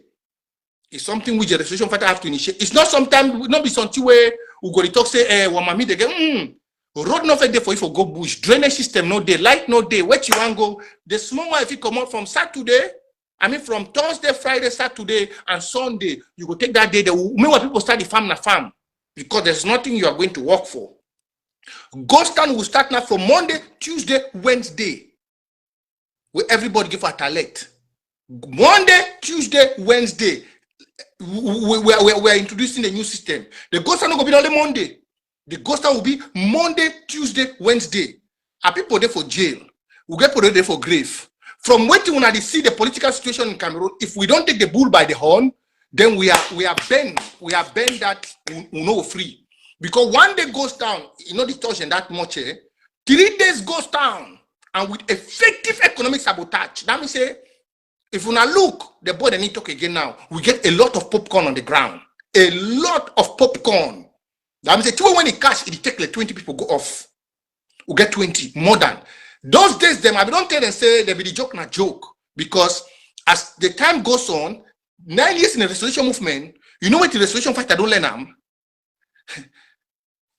It's something which the restoration fighter have to initiate. It's not sometimes, not be something where we go to talk, say, mami, they get, road no day for you for go bush, drainage system no day, light no day, where you want go. The small one, if you come out from Saturday, I mean from Thursday, Friday, Saturday, and Sunday, you go take that day. Meanwhile, people start the farm na farm because there's nothing you are going to work for. Ghost Town will start now from Monday, Tuesday, Wednesday, where everybody give a talent. Monday, Tuesday, Wednesday. We are introducing a new system. The Ghost Town will be only Monday. The Ghost Town will be Monday, Tuesday, Wednesday. Are people there for jail? We get people there for grave. From waiting when I see the political situation in Cameroon, if we don't take the bull by the horn, then we are bent. We are bent that we know free. Because one day goes down, you know the torsion that much. 3 days goes down, and with effective economic sabotage. That means say, if we now look, the boy they need to talk again now. We get a lot of popcorn on the ground. A lot of popcorn. That means when it cash, it take like 20 people go off. We get 20, more than. Those days, them I don't tell them say they be the joke na joke. Because as the time goes on, 9 years in the restoration movement, you know what the restoration fighter don't learn them.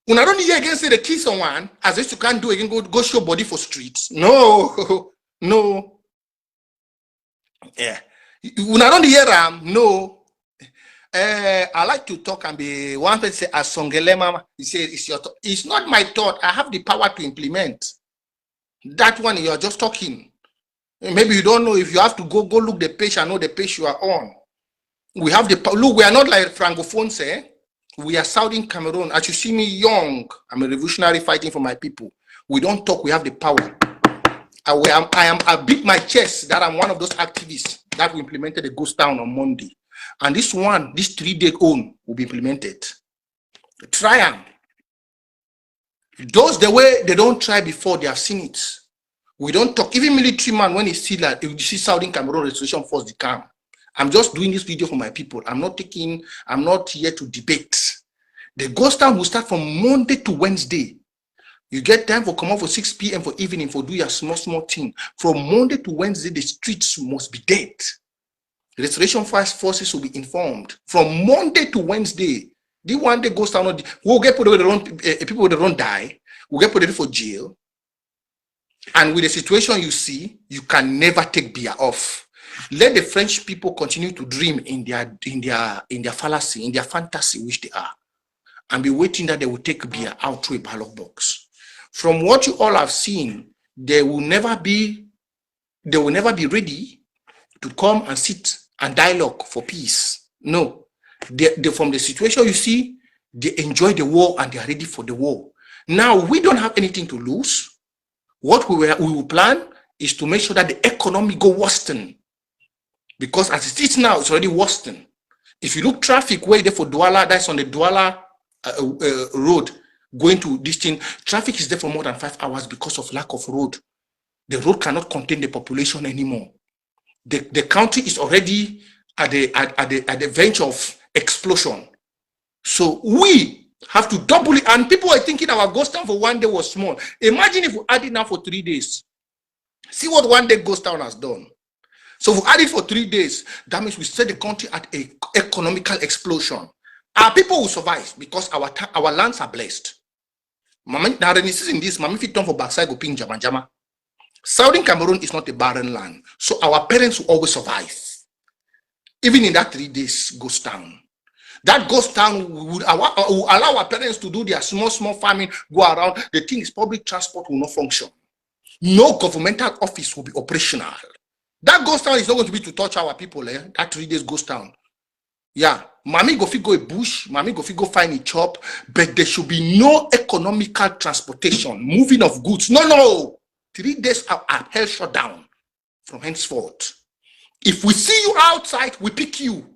When I don't hear again say the kill someone, as if you can't do again, go show body for streets. No, no. Yeah. When I don't hear them, no. I like to talk and be one person say as Songelema, he says it's your thought. It's not my thought. I have the power to implement. That one you are just talking. Maybe you don't know. If you have to go look the page and know the page you are on. We have the look, we are not like Francophones, eh? We are Southern Cameroon. As you see me young, I'm a revolutionary fighting for my people. We don't talk, we have the power. I beat my chest that I'm one of those activists that we implemented the Ghost Town on Monday. And this 3-day own will be implemented. Try them. Those the way they don't try before, they have seen it. We don't talk. Even military man, when he see that, you see Southern Cameroon Restoration Force, they come. I'm just doing this video for my people. I'm not here to debate. The Ghost Town will start from Monday to Wednesday. You get time for come out for 6 p.m. for evening for do your small thing. From Monday to Wednesday, the streets must be dead. The restoration forces will be informed. From Monday to Wednesday, the one day Ghost Town, we'll get people that don't die. We'll get people for jail. And with the situation you see, you can never take beer off. Let the French people continue to dream in their fallacy, in their fantasy, which they are, and be waiting that they will take beer out to a ballot box. From what you all have seen, they will never be ready to come and sit and dialogue for peace. No, from the situation you see, they enjoy the war and they are ready for the war. Now we don't have anything to lose. What we will plan is to make sure that the economy go worsen. Because as it is now, it's already worsen. If you look traffic way there for Douala, that's on the Douala road going to this thing, traffic is there for more than 5 hours because of lack of road. The road cannot contain the population anymore. The country is already at the verge of explosion. So we have to double it. And people are thinking our Ghost Town for 1 day was small. Imagine if we add it now for 3 days. See what 1 day Ghost Town has done. So if we add it for 3 days, that means we set the country at an economical explosion. Our people will survive because our lands are blessed. Now, in this, Mami fit turn for backside go ping jama jama. Southern Cameroon is not a barren land, so our parents will always survive. Even in that 3 days Ghost Town. That ghost town will allow our parents to do their small farming, go around. The thing is, public transport will not function. No governmental office will be operational. That ghost town is not going to be to touch our people. That 3 days ghost town. Yeah, mommy go fit go a bush, mommy go fit go find a chop, but there should be no economical transportation, moving of goods. No. 3 days are held shut down from henceforth. If we see you outside, we pick you.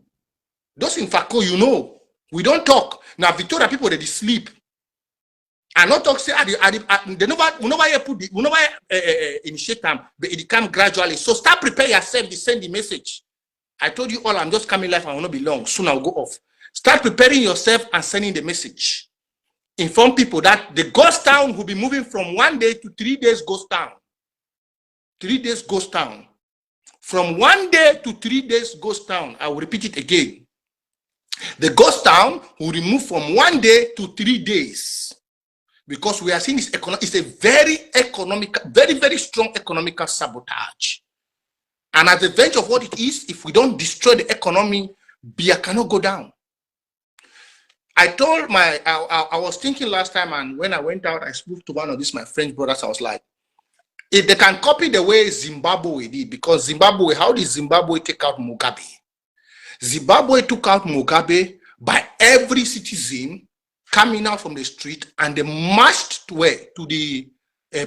Those in Fako, you know, we don't talk. Now, Victoria people, they sleep. I not talk say they never initiate them, but it come gradually. So start prepare yourself to send the message. I told you all, I'm just coming live. I will not be long. Soon I'll go off. Start preparing yourself and sending the message. Inform people that the ghost town will be moving from 1 day to 3 days ghost town. 3 days ghost town. From 1 day to 3 days ghost town. I will repeat it again. The ghost town will move from 1 day to 3 days. Because we are seeing this it's a very economical, very strong economical sabotage. And as the revenge of what it is, if we don't destroy the economy, beer cannot go down. I told I was thinking last time, and when I went out, I spoke to one of these my French brothers. I was like, if they can copy the way Zimbabwe did, because Zimbabwe, how did Zimbabwe take out Mugabe? Zimbabwe took out Mugabe by every citizen coming out from the street, and they marched to the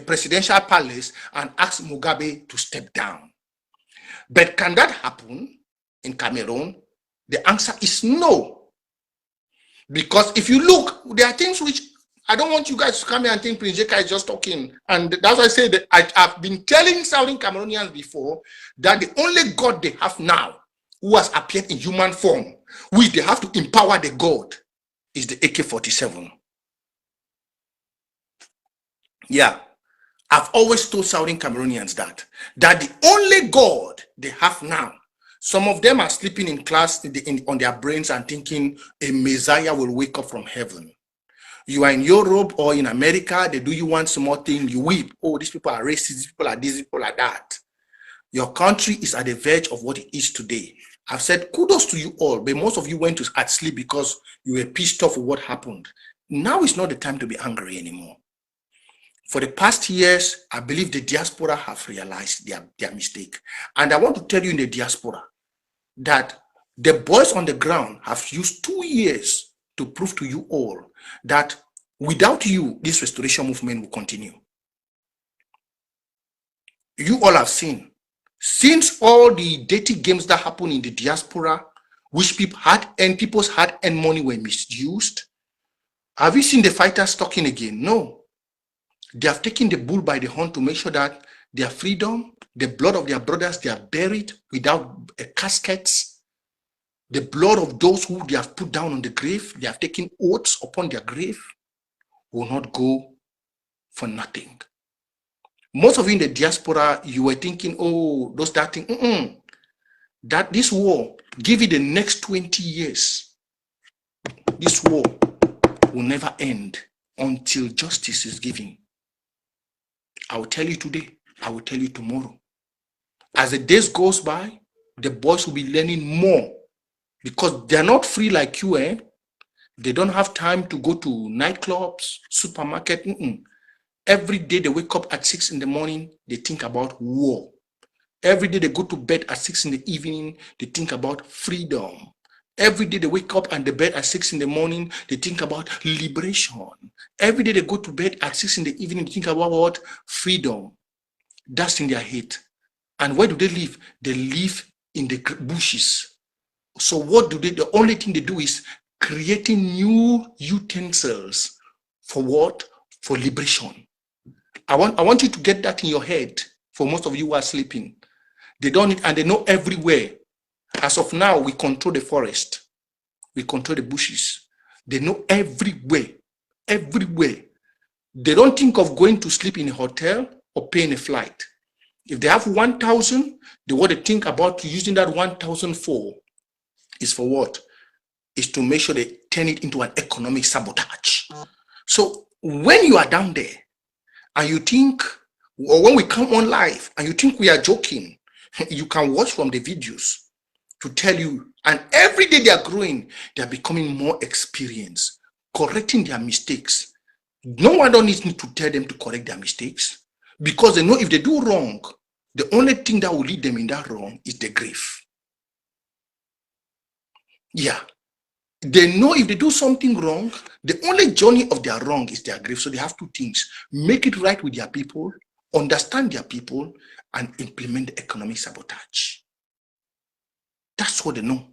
presidential palace and asked Mugabe to step down. But can that happen in Cameroon? The answer is no. Because if you look, there are things which I don't want you guys to come here and think Prince Jeka is just talking. And that's why I say that I've been telling Southern Cameroonians before that the only God they have now, who has appeared in human form, which they have to empower the God, is the AK-47. Yeah. I've always told Southern Cameroonians that the only God they have now, some of them are sleeping in class on their brains and thinking a Messiah will wake up from heaven. You are in Europe or in America, they do you one small thing, you weep. Oh, these people are racist, these people are this, these people are that. Your country is at the verge of what it is today. I've said kudos to you all, but most of you went to sleep because you were pissed off with what happened. Now is not the time to be angry anymore. For the past years, I believe the diaspora have realized their mistake. And I want to tell you in the diaspora that the boys on the ground have used 2 years to prove to you all that without you, this restoration movement will continue. You all have seen, since all the dirty games that happen in the diaspora, which people's hard-earned money were misused, have you seen the fighters talking again? No. They have taken the bull by the horn to make sure that their freedom, the blood of their brothers, they are buried without caskets. The blood of those who they have put down on the grave, they have taken oaths upon their grave, will not go for nothing. Most of you in the diaspora, you were thinking, oh, that thing. That this war, give it the next 20 years, this war will never end until justice is given. I will tell you today, I will tell you tomorrow. As the days goes by, the boys will be learning more because they're not free like you, eh? They don't have time to go to nightclubs, supermarket. Every day they wake up at 6 in the morning, they think about war. Every day they go to bed at 6 in the evening, they think about freedom. Every day they wake up and they bed at 6 in the morning, they think about liberation. Every day they go to bed at 6 in the evening, they think about what? Freedom. That's in their head. And where do they live? They live in the bushes. So what do they? The only thing they do is creating new utensils for what? For liberation. I want you to get that in your head. For most of you who are sleeping, they don't need, and they know everywhere. As of now, we control the forest. We control the bushes. They know everywhere. Everywhere. They don't think of going to sleep in a hotel or paying a flight. If they have 1,000, what they think about using that 1,000 for is for what? Is to make sure they turn it into an economic sabotage. So when you are down there and you think, or when we come on live and you think we are joking, you can watch from the videos to tell you And every day they are growing, they are becoming more experienced, correcting their mistakes. No one don't need to tell them to correct their mistakes, because they know if they do wrong, the only thing that will lead them in that wrong is the grave. Yeah. They know if they do something wrong, the only journey of their wrong is their grave. So they have two things: make it right with their people, understand their people, and implement the economic sabotage. That's what they know.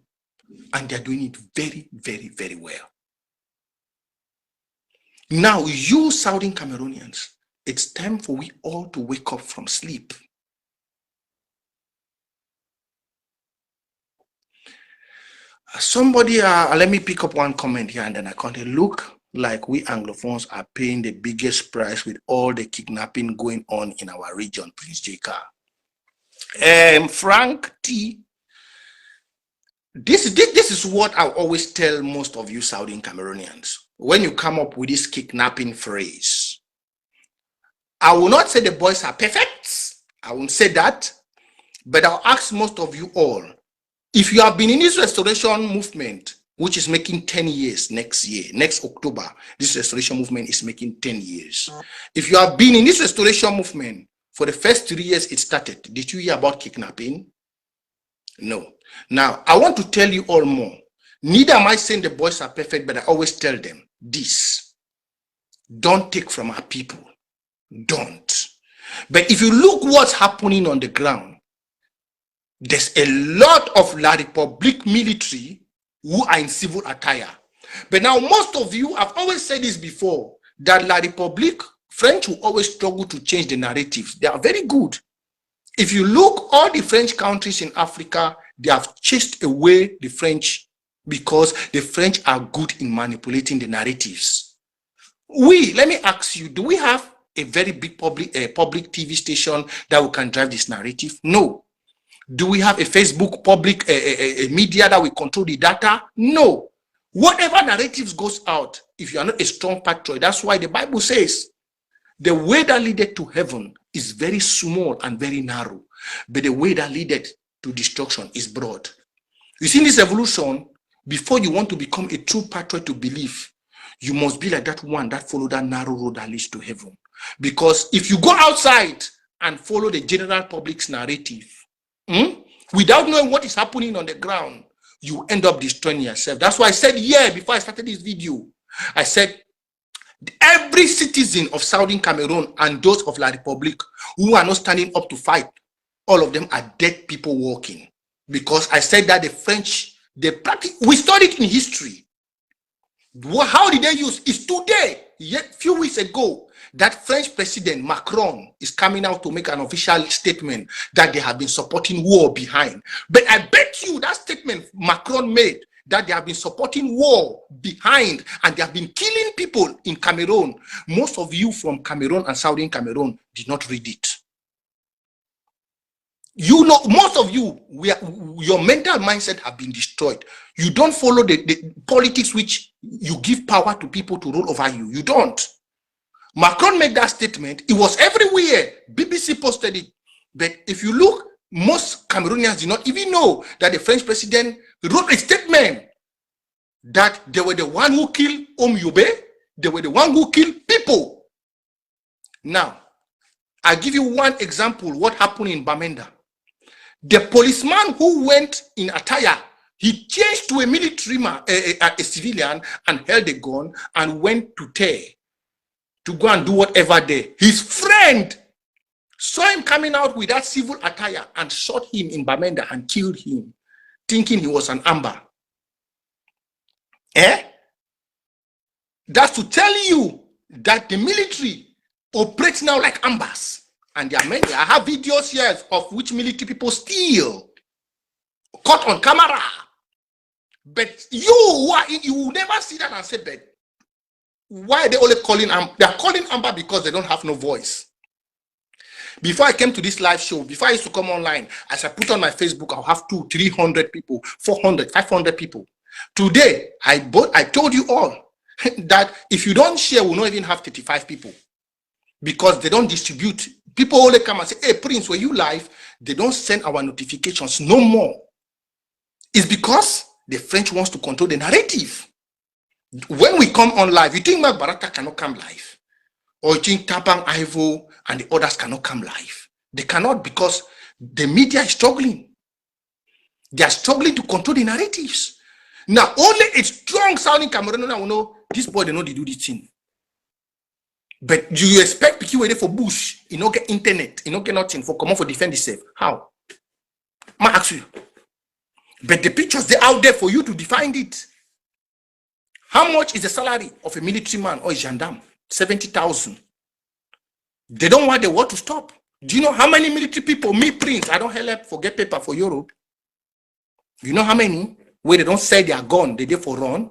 And they're doing it very, very, very well. Now, you Southern Cameroonians, it's time for we all to wake up from sleep. Somebody, let me pick up one comment here and then I can't look like we Anglophones are paying the biggest price with all the kidnapping going on in our region, Prince J.K. Frank T. This is what I always tell most of you Southern Cameroonians. When you come up with this kidnapping phrase, I will not say the boys are perfect. I won't say that. But I'll ask most of you all, if you have been in this restoration movement, which is making 10 years next year, next October, this restoration movement is making 10 years. If you have been in this restoration movement for the first 3 years it started, did you hear about kidnapping? No. Now, I want to tell you all more. Neither am I saying the boys are perfect, but I always tell them this: don't take from our people. Don't. But if you look what's happening on the ground, there's a lot of La Republique military who are in civil attire. But now, most of you, I've always said this before, that La Republique, French will always struggle to change the narrative. They are very good. If you look, all the French countries in Africa, they have chased away the French because the French are good in manipulating the narratives. Let me ask you, do we have a very big public TV station that we can drive this narrative? No. Do we have a Facebook public media that we control the data? No. Whatever narratives goes out, if you are not a strong patriot, that's why the Bible says the way that leadeth to heaven is very small and very narrow, but the way that leadeth to destruction is broad. You see, in this evolution, before you want to become a true patriot to believe, you must be like that one that follow that narrow road that leads to heaven. Because if you go outside and follow the general public's narrative, without knowing what is happening on the ground, you end up destroying yourself. That's why I said before I started this video, I said every citizen of Southern Cameroon and those of La Republique who are not standing up to fight, all of them are dead people walking. Because I said that the French, we studied in history. How did they use? It's today, yet few weeks ago, that French president Macron is coming out to make an official statement that they have been supporting war behind. But I bet you that statement Macron made, that they have been supporting war behind and they have been killing people in Cameroon, most of you from Cameroon and Southern Cameroon did not read it. You know, most of you, your mental mindset have been destroyed. You don't follow the politics which you give power to people to rule over you. You don't. Macron made that statement. It was everywhere. BBC posted it. But if you look, most Cameroonians did not even know that the French president wrote a statement that they were the one who killed Omyobe. They were the one who killed people. Now, I'll give you one example what happened in Bamenda. The policeman who went in attire, he changed to a military man, a civilian, and held a gun and went to tear, to go and do whatever there. His friend saw him coming out with that civil attire and shot him in Bamenda and killed him, thinking he was an amber. That's to tell you that the military operates now like ambers. And there are many. I have videos here of which military people steal, caught on camera. But you will never see that and say, but why are they only calling amber? They are calling amber because they don't have no voice. Before I came to this live show, before I used to come online, as I put on my Facebook, I'll have 200, 300 people, 400, 500 people. Today, I told you all that if you don't share, we'll not even have 35 people. Because they don't distribute. People only come and say, hey, Prince, were you live? They don't send our notifications no more. It's because the French wants to control the narrative. When we come on live, you think Mark Barata cannot come live? Or you think Tabang Ivo and the others cannot come live? They cannot, because the media is struggling. They are struggling to control the narratives. Now, only a strong sounding Cameroonian will know this boy, they know they do this thing. But do you expect people waiting for Bush? You don't get internet, you don't get nothing for come on for defend itself. How? I ask you. But the pictures, they're out there for you to define it. How much is the salary of a military man or a gendarme? 70,000. They don't want the war to stop. Do you know how many military people, me, Prince, I don't help forget paper for Europe. You know how many? Where they don't say they are gone, they did for run.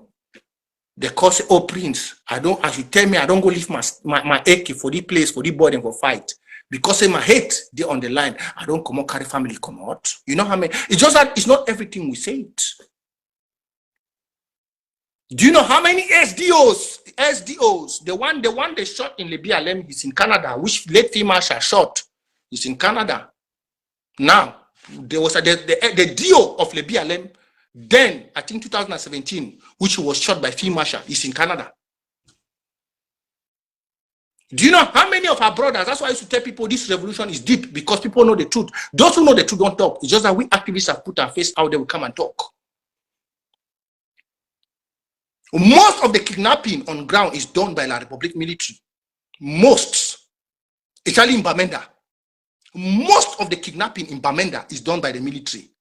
They call say, oh, Prince, I don't, as you tell me, I don't go leave my AK for the place, for the boy and for fight. Because my hate, they're on the line. I don't come out, carry family, come out. You know how many? It's just that it's not everything we say it. Do you know how many SDOs, the one they shot in Libya, is in Canada, which late female shot, is in Canada. Now, there was the DO of Libya, then, I think 2017, which was shot by Field Marshal, is in Canada. Do you know how many of our brothers? That's why I used to tell people this revolution is deep, because people know the truth. Those who know the truth don't talk. It's just that we activists have put our face out there, we come and talk. Most of the kidnapping on ground is done by La Republic military. Most. Especially in Bamenda. Most of the kidnapping in Bamenda is done by the military.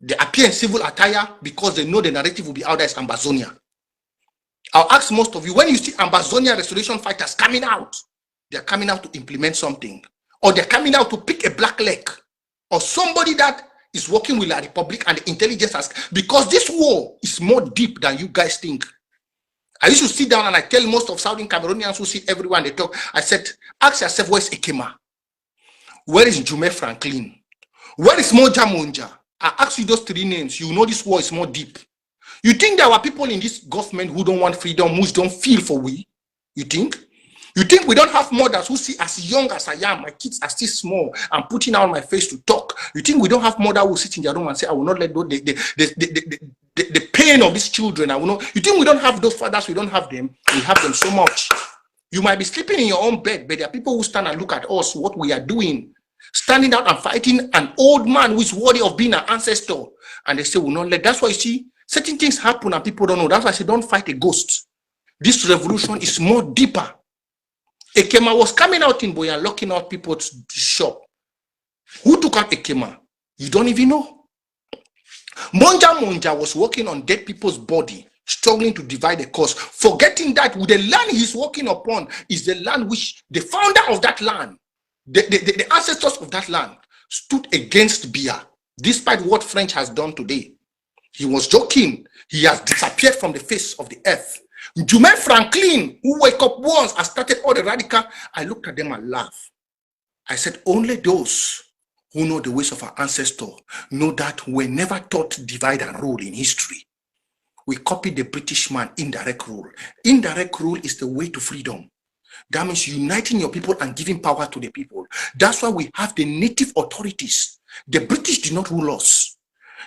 They appear in civil attire because they know the narrative will be out there as Ambazonia. I'll ask most of you, when you see Ambazonia restoration fighters coming out, they're coming out to implement something. Or they're coming out to pick a black leg. Or somebody that is working with La Republic and the intelligence has, because this war is more deep than you guys think. I used to sit down and I tell most of Southern Cameroonians who see everyone they talk, I said, ask yourself, where's Ekema? Where is Jume Franklin? Where is Monja Monja? I ask you those three names, you know this war is more deep. You think there are people in this government who don't want freedom, who don't feel for we? You think? You think we don't have mothers who see as young as I am, my kids are still small, I'm putting out my face to talk. You think we don't have mothers who sit in their room and say, I will not let go the pain of these children. I will not. You think we don't have those fathers? We don't have them. We have them so much. You might be sleeping in your own bed, but there are people who stand and look at us, what we are doing. Standing out and fighting an old man who is worthy of being an ancestor. And they say, we'll not let. That's why you see, certain things happen and people don't know. That's why I say, don't fight a ghost. This revolution is more deeper. Ekema was coming out in Boyan, locking out people's shop. Who took out Ekema? You don't even know. Monja Monja was working on dead people's body, struggling to divide the cost, forgetting that with the land he's working upon is the land which the founder of that land, the ancestors of that land stood against Bia, despite what French has done today. He was joking. He has disappeared from the face of the earth. Jume Franklin, who wake up once and started all the radical, I looked at them and laughed. I said, only those who know the ways of our ancestors know that we never taught divide and rule in history. We copied the British man, indirect rule. Indirect rule is the way to freedom. That means uniting your people and giving power to the people. That's why we have the native authorities. The British did not rule us.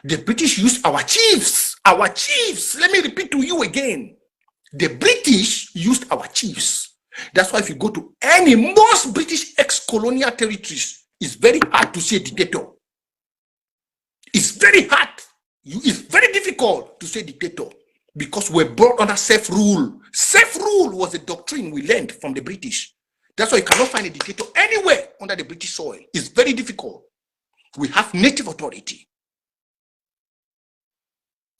The British used our chiefs. Our chiefs. Let me repeat to you again. The British used our chiefs. That's why if you go to any most British ex-colonial territories, it's very hard to see a dictator. It's very hard. It's very difficult to say dictator because we're brought under self-rule. Self-rule was a doctrine we learned from the British. That's why you cannot find a dictator anywhere under the British soil. It's very difficult. We have native authority.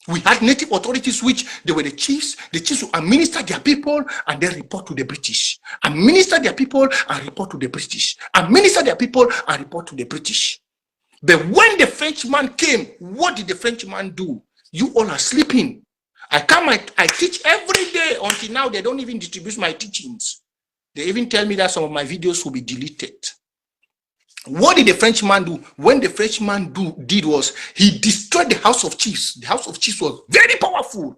We had native authorities, which they were the chiefs. The chiefs would administer their people and then report to the British. Administer their people and report to the British. Administer their people and report to the British. But when the Frenchman came, what did the Frenchman do? You all are sleeping. I teach every day until now. They don't even distribute my teachings. They even tell me that some of my videos will be deleted. What did the Frenchman do? When the Frenchman did was he destroyed the House of Chiefs. The House of Chiefs was very powerful.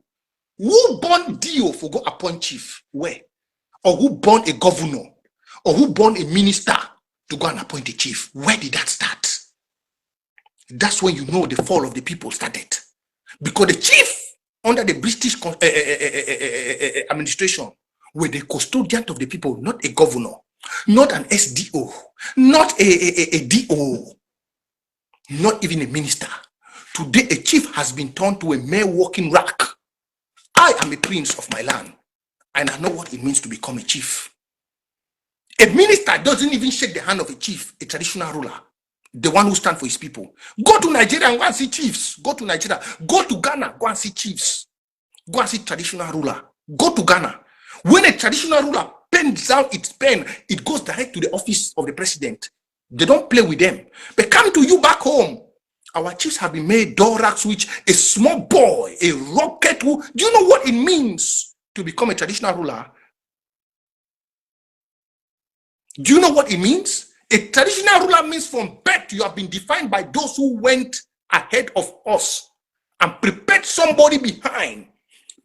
Who born Dio for go appoint chief? Where? Or who born a governor? Or who born a minister to go and appoint a chief? Where did that start? That's when you know the fall of the people started. Because the chief under the British administration were the custodian of the people, not a governor, not an SDO, not a DO, not even a minister. Today, a chief has been turned to a mere walking rack. I am a prince of my land, and I know what it means to become a chief. A minister doesn't even shake the hand of a chief, a traditional ruler, the one who stands for his people. Go to Nigeria and go and see chiefs. Go to Nigeria. Go to Ghana, go and see chiefs. Go and see traditional ruler. Go to Ghana. When a traditional ruler pens down its pen, it goes direct to the office of the president. They don't play with them. But come to you back home. Our chiefs have been made door racks, which a small boy, a rocket, do you know what it means to become a traditional ruler? Do you know what it means? A traditional ruler means from birth you have been defined by those who went ahead of us and prepared somebody behind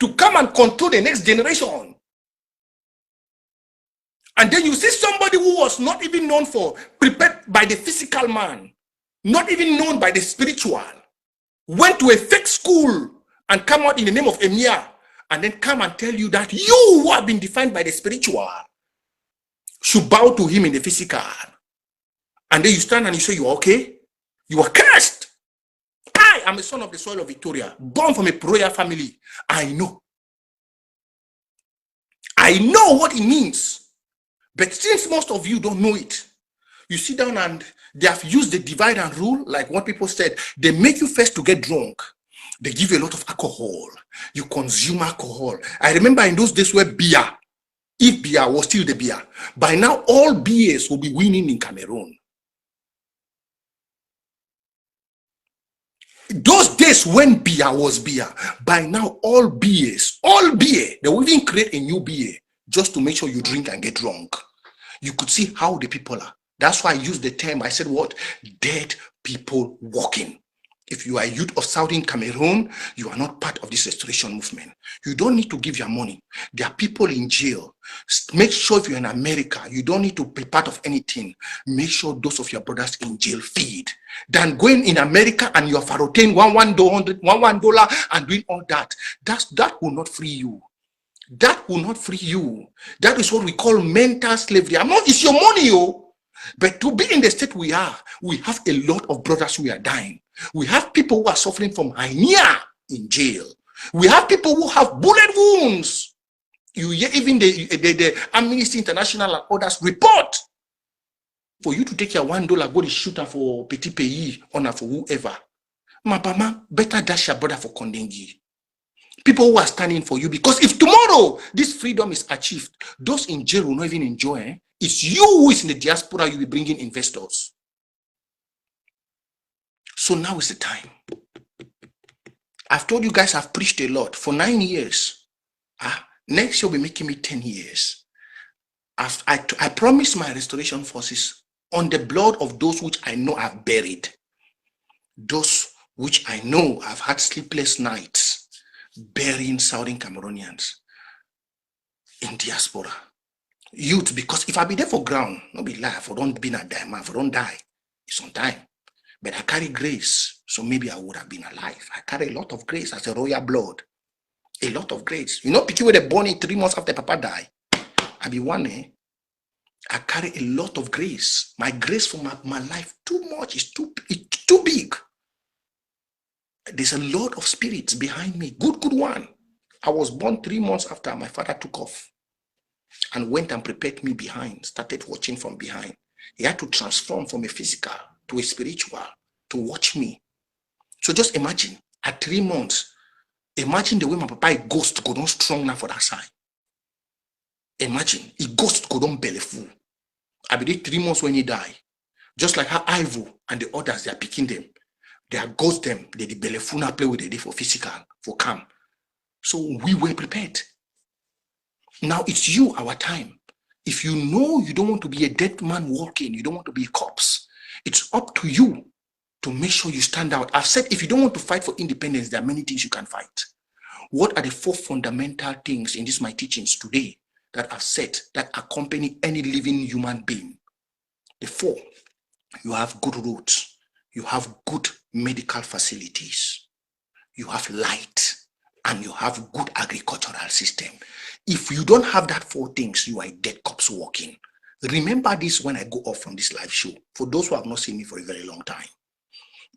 to come and control the next generation. And then you see somebody who was not even known for, prepared by the physical man, not even known by the spiritual, went to a fake school and come out in the name of Emir, and then come and tell you that you who have been defined by the spiritual should bow to him in the physical. And then you stand and you say you are okay. You are cursed. I am a son of the soil of Victoria, born from a royal family. I know what it means. But since most of you don't know it, you sit down and they have used the divide and rule, like what people said. They make you first to get drunk. They give you a lot of alcohol. You consume alcohol. I remember in those days where beer, if beer was still the beer, by now all beers will be winning in Cameroon. Those days when beer was beer, by now all beer, they will even create a new beer just to make sure you drink and get drunk. You could see how the people are. That's why I used the term, I said what? Dead people walking. If you are a youth of Southern Cameroon, you are not part of this restoration movement. You don't need to give your money. There are people in jail. Make sure if you're in America, you don't need to be part of anything. Make sure those of your brothers in jail feed. Than going in America and you're farrotating $1 and doing all that. That will not free you. That will not free you. That is what we call mental slavery. It's your money, yo. But to be in the state we are, we have a lot of brothers who are dying. We have people who are suffering from hernia in jail. We have people who have bullet wounds. You hear even the Amnesty International and others report. For you to take your $1, go to shoot for petit pays, or for whoever. Mabama, better dash your brother for Kondengi. People who are standing for you, because if tomorrow this freedom is achieved, those in jail will not even enjoy. It's you who is in the diaspora, you will be bringing investors. So now is the time. I've told you guys I've preached a lot for 9 years. Next year will be making me 10 years. I promised my restoration forces on the blood of those which I know I've buried. Those which I know I've had sleepless nights burying Southern Cameroonians in diaspora. Youth, because if I be there for ground, not be life, or don't be a dime, or don't die, it's on time. But I carry grace, so maybe I would have been alive. I carry a lot of grace as a royal blood. A lot of grace. You know, picking with a born in 3 months after Papa died. I be one, I carry a lot of grace. My grace for my life, too much, it's too big. There's a lot of spirits behind me. Good one. I was born 3 months after my father took off and went and prepared me behind, started watching from behind. He had to transform from a physical to a spiritual to watch me. So just imagine, at 3 months, imagine the way my papa, a ghost, go on strong now for that side. Imagine, a ghost go on belly full. I believe 3 months when he died. Just like how Ivo and the others, they are picking them. They are ghost them. They the belly full now play with the day for physical, for camp. So we were prepared. Now it's you, our time. If you know you don't want to be a dead man walking, you don't want to be a corpse, it's up to you to make sure you stand out. I've said if you don't want to fight for independence, there are many things you can fight. What are the 4 fundamental things in this my teachings today that I've said that accompany any living human being? The 4, you have good roads, you have good medical facilities, you have light, and you have good agricultural system. If you don't have that 4 things, you are a dead corpse walking. Remember this when I go off from this live show, for those who have not seen me for a very long time.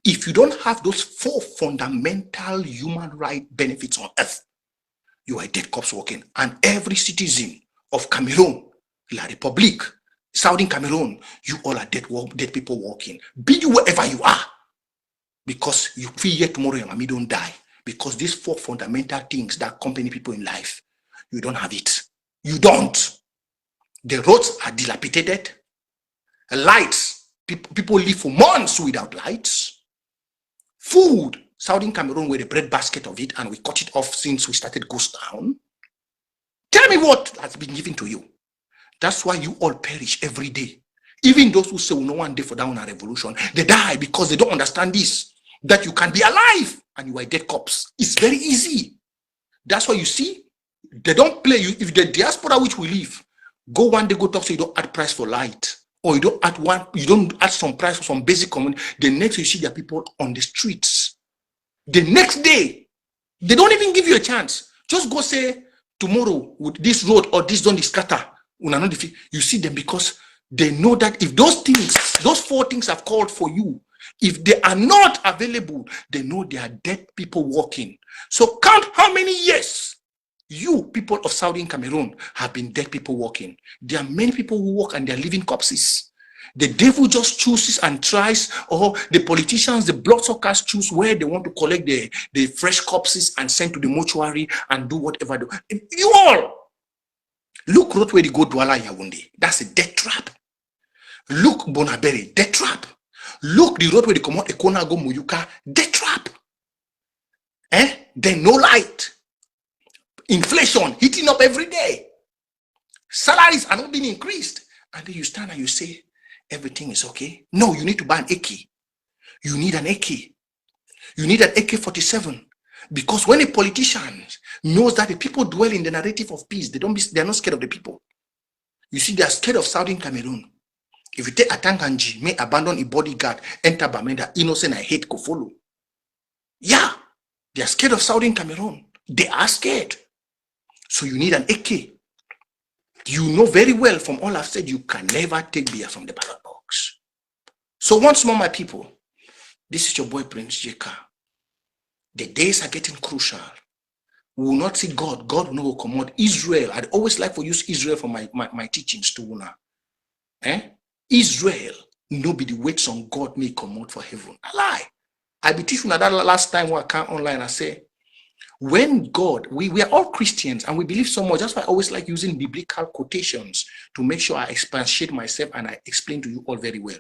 If you don't have those 4 fundamental human right benefits on earth, you are a dead corpse walking. And every citizen of Cameroon, La Republique, Southern Cameroon, you all are dead people walking. Be you wherever you are, because you feel yet tomorrow your mommy don't die. Because these 4 fundamental things that accompany people in life, you don't have it. You don't. The roads are dilapidated. Lights, people live for months without lights. Food, Southern Cameroon, where the bread basket of it, and we cut it off since we started Ghost Town. Tell me what has been given to you. That's why you all perish every day. Even those who say, no one day for down a revolution, they die because they don't understand this, that you can be alive and you are a dead corpse. It's very easy. That's why you see, they don't play you. If the diaspora which we live, go one day, go talk, so you don't add price for light, or you don't add some price for some basic common. The next you see their people on the streets. The next day, they don't even give you a chance. Just go say, tomorrow, with this road or this don't scatter. You see them because they know that if those 4 things have called for you, if they are not available, they know they are dead people walking. So count how many years you people of Southern Cameroon have been dead people walking. There are many people who walk and they are living corpses. The devil just chooses and tries, or the politicians, the bloodsuckers choose where they want to collect the fresh corpses and send to the mortuary and do whatever. You all look road where they go Douala Yaoundé. That's a death trap. Look Bonabere, death trap. Look the road where they come out Ekona go Muyuka, death trap. Then no light. Inflation hitting up every day. Salaries are not being increased. And then you stand and you say, everything is okay. No, you need to buy an AK. You need an AK. You need an AK-47. Because when a politician knows that the people dwell in the narrative of peace, they're not scared of the people. You see, they are scared of Southern Cameroon. If you take Atanganji, may abandon a bodyguard, enter Bamenda, innocent, I hate go follow. Yeah, they are scared of Southern Cameroon. They are scared. So you need an AK. You know very well from all I've said, you can never take beer from the ballot box. So once more, my people, this is your boy Prince Jeka. The days are getting crucial. We will not see God. God will not command Israel. I'd always like to use Israel for my teachings to Una. Israel, nobody waits on God may command for heaven. I lie. I be teaching that last time when I came online, I say, when God, we are all Christians and we believe so much. That's why I always like using biblical quotations to make sure I expatiate myself and I explain to you all very well.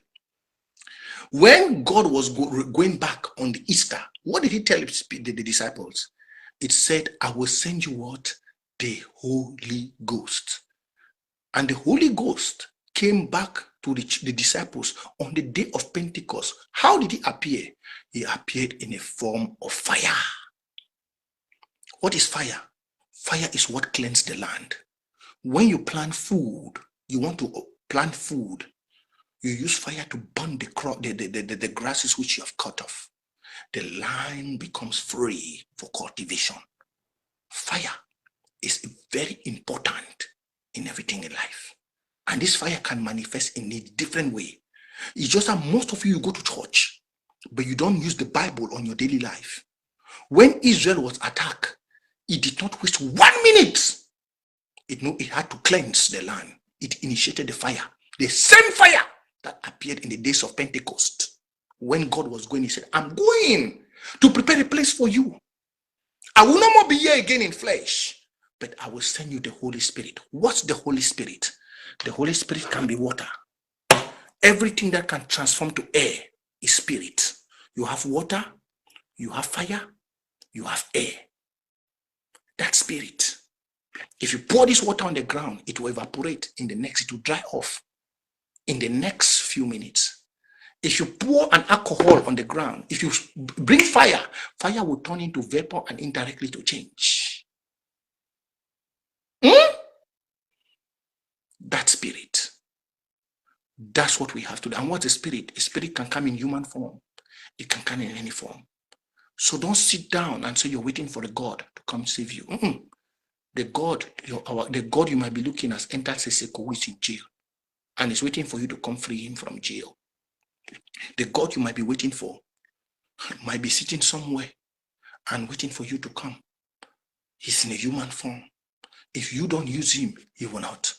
When God was going back on the Easter, what did he tell the disciples? It said, I will send you what? The Holy Ghost. And the Holy Ghost came back to the disciples on the day of Pentecost. How did he appear? He appeared in a form of fire. What is fire? Fire is what cleanses the land. When you plant food, you want to plant food, you use fire to burn the grasses which you have cut off. The land becomes free for cultivation. Fire is very important in everything in life. And this fire can manifest in a different way. It's just that most of you go to church, but you don't use the Bible on your daily life. When Israel was attacked, it did not waste 1 minute. It had to cleanse the land. It initiated the fire. The same fire that appeared in the days of Pentecost. When God was going, he said, I'm going to prepare a place for you. I will no more be here again in flesh, but I will send you the Holy Spirit. What's the Holy Spirit? The Holy Spirit can be water. Everything that can transform to air is spirit. You have water, you have fire, you have air. That's spirit. If you pour this water on the ground, it will evaporate. It will dry off in the next few minutes. If you pour an alcohol on the ground, if you bring fire, fire will turn into vapor and indirectly to change. That spirit. That's what we have to do. And what's a spirit? A spirit can come in human form. It can come in any form. So don't sit down and say you're waiting for the God to come save you. The God you might be looking at entered Seseko, who is in jail, and is waiting for you to come free him from jail. The God you might be waiting for might be sitting somewhere and waiting for you to come. He's in a human form. If you don't use him, he will not.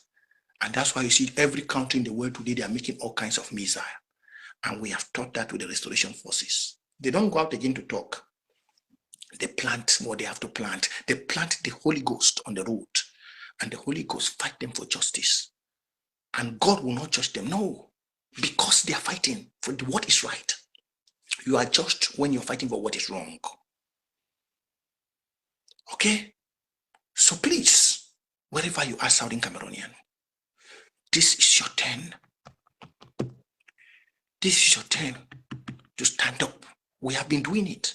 And that's why you see every country in the world today, they are making all kinds of missiles. And we have taught that with the restoration forces. They don't go out again to talk. They plant what they have to plant. They plant the Holy Ghost on the road. And the Holy Ghost fight them for justice. And God will not judge them. No. Because they are fighting for what is right. You are judged when you're fighting for what is wrong. Okay? So please, wherever you are, Southern Cameroonian, this is your turn. This is your turn to stand up. We have been doing it.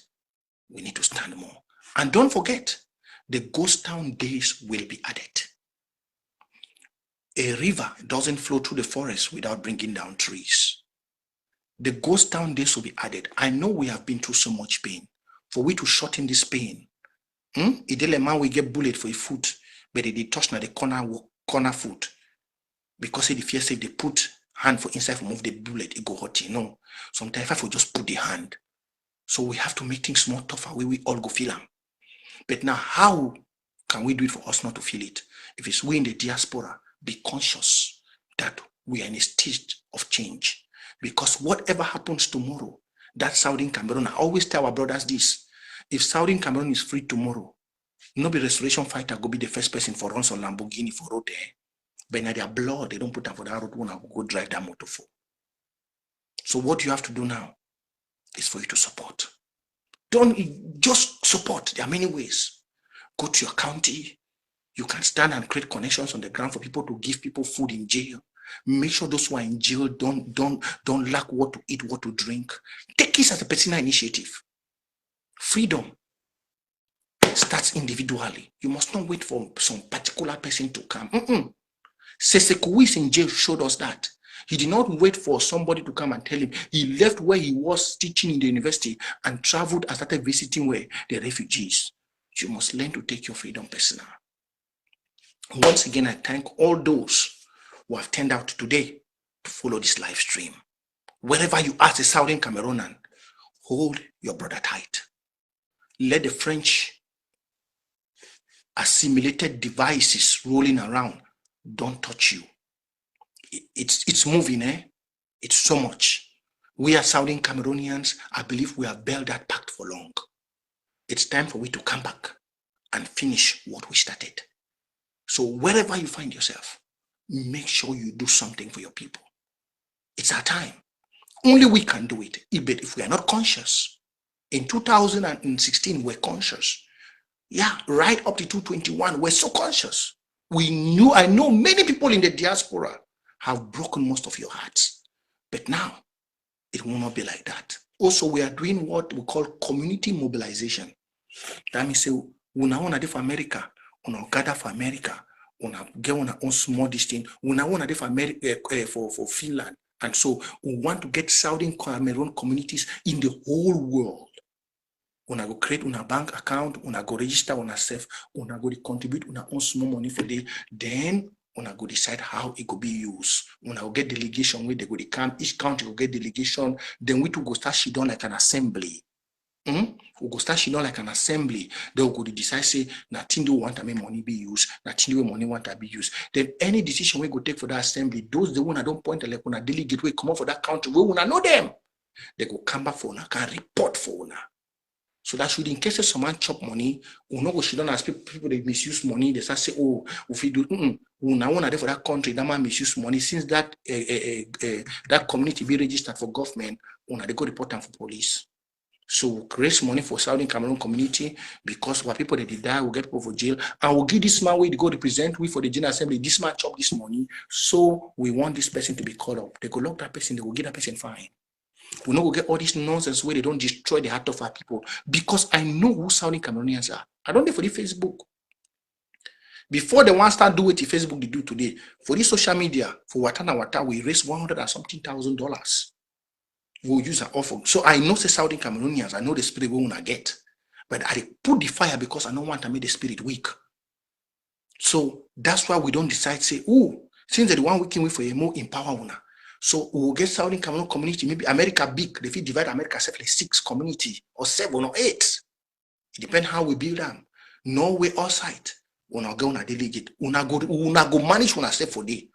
We need to stand more. And don't forget, the ghost town days will be added. A river doesn't flow through the forest without bringing down trees. The ghost town days will be added. I know we have been through so much pain. For we to shorten this pain, a man will get bullet for a foot, but they touch now the corner foot. Because the fear say they put hand for inside for move the bullet, it go hurt. No. Sometimes I will just put the hand. So we have to make things more tougher where we all go feel them. But now, how can we do it for us not to feel it? If it's we in the diaspora, be conscious that we are in a state of change. Because whatever happens tomorrow, that Southern Cameroon, I always tell our brothers this, if Southern Cameroon is free tomorrow, no be restoration fighter go be the first person for runs on Lamborghini for road there. But in their blood, they don't put them for that road when I go drive that motor for. So what you have to do now is for you to support. Don't just support. There are many ways. Go to your county. You can stand and create connections on the ground for people to give people food in jail. Make sure those who are in jail don't lack what to eat, what to drink. Take this as a personal initiative. Freedom starts individually. You must not wait for some particular person to come. Seseko in jail showed us that. He did not wait for somebody to come and tell him. He left where he was teaching in the university and traveled and started visiting where the refugees. You must learn to take your freedom personal. Once again, I thank all those who have turned out today to follow this live stream. Wherever you are as a Southern Cameroonian, hold your brother tight. Let the French assimilated devices rolling around don't touch you. It's moving, It's so much. We as Southern Cameroonians, I believe we have built that pact for long. It's time for we to come back and finish what we started. So wherever you find yourself, make sure you do something for your people. It's our time. Only we can do it. But if we are not conscious, in 2016, we're conscious. Yeah, right up to 2021, we're so conscious. I know many people in the diaspora have broken most of your hearts. But now, it will not be like that. Also, we are doing what we call community mobilization. That means, say, una for America, una gather for America, una get una own small distance, una for America, for Finland. And so we want to get Southern Cameroon communities in the whole world. Una go create una bank account, una go register una self, una go contribute una own small money for day. Then una go decide how it could be used. Una go get delegation where they go come. Each county will get delegation. Then we to go start she done like an assembly. We go start she done like an assembly. They will go decide say nothing do want to make money be used, nothing do money want to be used. Then any decision we go take for that assembly, those the one I don't point like una delegate we come up for that country, we wanna know them. They go come back for una, can report for una. So that should in case someone chop money, we know she don't ask people they misuse money. They start say, oh, if we do, we now want to for that country that man misuse money. Since that that community be registered for government, they go report them for police. So we'll raise money for Southern Cameroon community because what people that did die will get people for jail, and we'll give this man way to go represent we for the General Assembly. This man chop this money, so we want this person to be caught up. They go lock that person. They will give that person fine. We know we'll get all this nonsense where they don't destroy the heart of our people. Because I know who Southern Cameroonians are. I don't know for the Facebook. Before the one start do what the Facebook they do today, for this social media, for Watana Wata, we raise $100 and something thousand. we'll use an offer. So I know the Southern Cameroonians, I know the spirit we wanna get, but I put the fire because I don't want to make the spirit weak. So that's why we don't decide, say, oh, since the one working with for a more empower una. So we will get Southern Cameroon community, maybe America big, they fit divide America like 6 community or 7 or 8. It depends how we build them. Norway outside, una go una delegate, una go manage una self for day.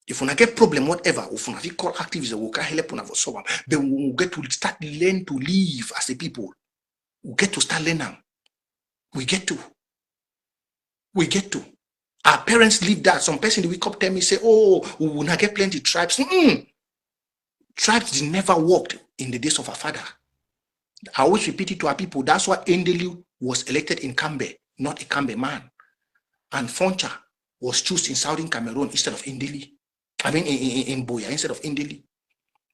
If una get problem, whatever, if una call activists, we can help una for solve, then we will get to start learn to live as a people. We get to start learning. We get to. Our parents live that. Some person wake up tell me, say, oh, we will not get plenty tribes. Tribes never worked in the days of our father. I always repeat it to our people. That's why Endelu was elected in Kambe, not a Kambe man. And Foncha was chosen in Southern Cameroon instead of Indeli. I mean, in Boya instead of Indeli.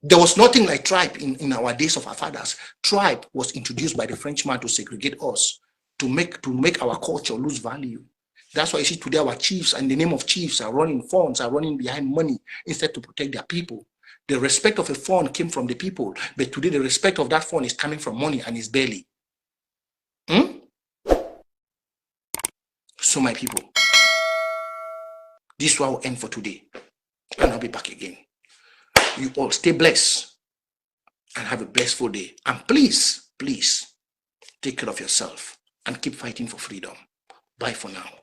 There was nothing like tribe in our days of our fathers. Tribe was introduced by the Frenchman to segregate us, to make our culture lose value. That's why you see today our chiefs, and the name of chiefs, are running funds, are running behind money instead to protect their people. The respect of a fund came from the people, but today the respect of that fund is coming from money and his belly. So my people, this is what will end for today. And I'll be back again. You all stay blessed and have a blissful day. And please, please take care of yourself and keep fighting for freedom. Bye for now.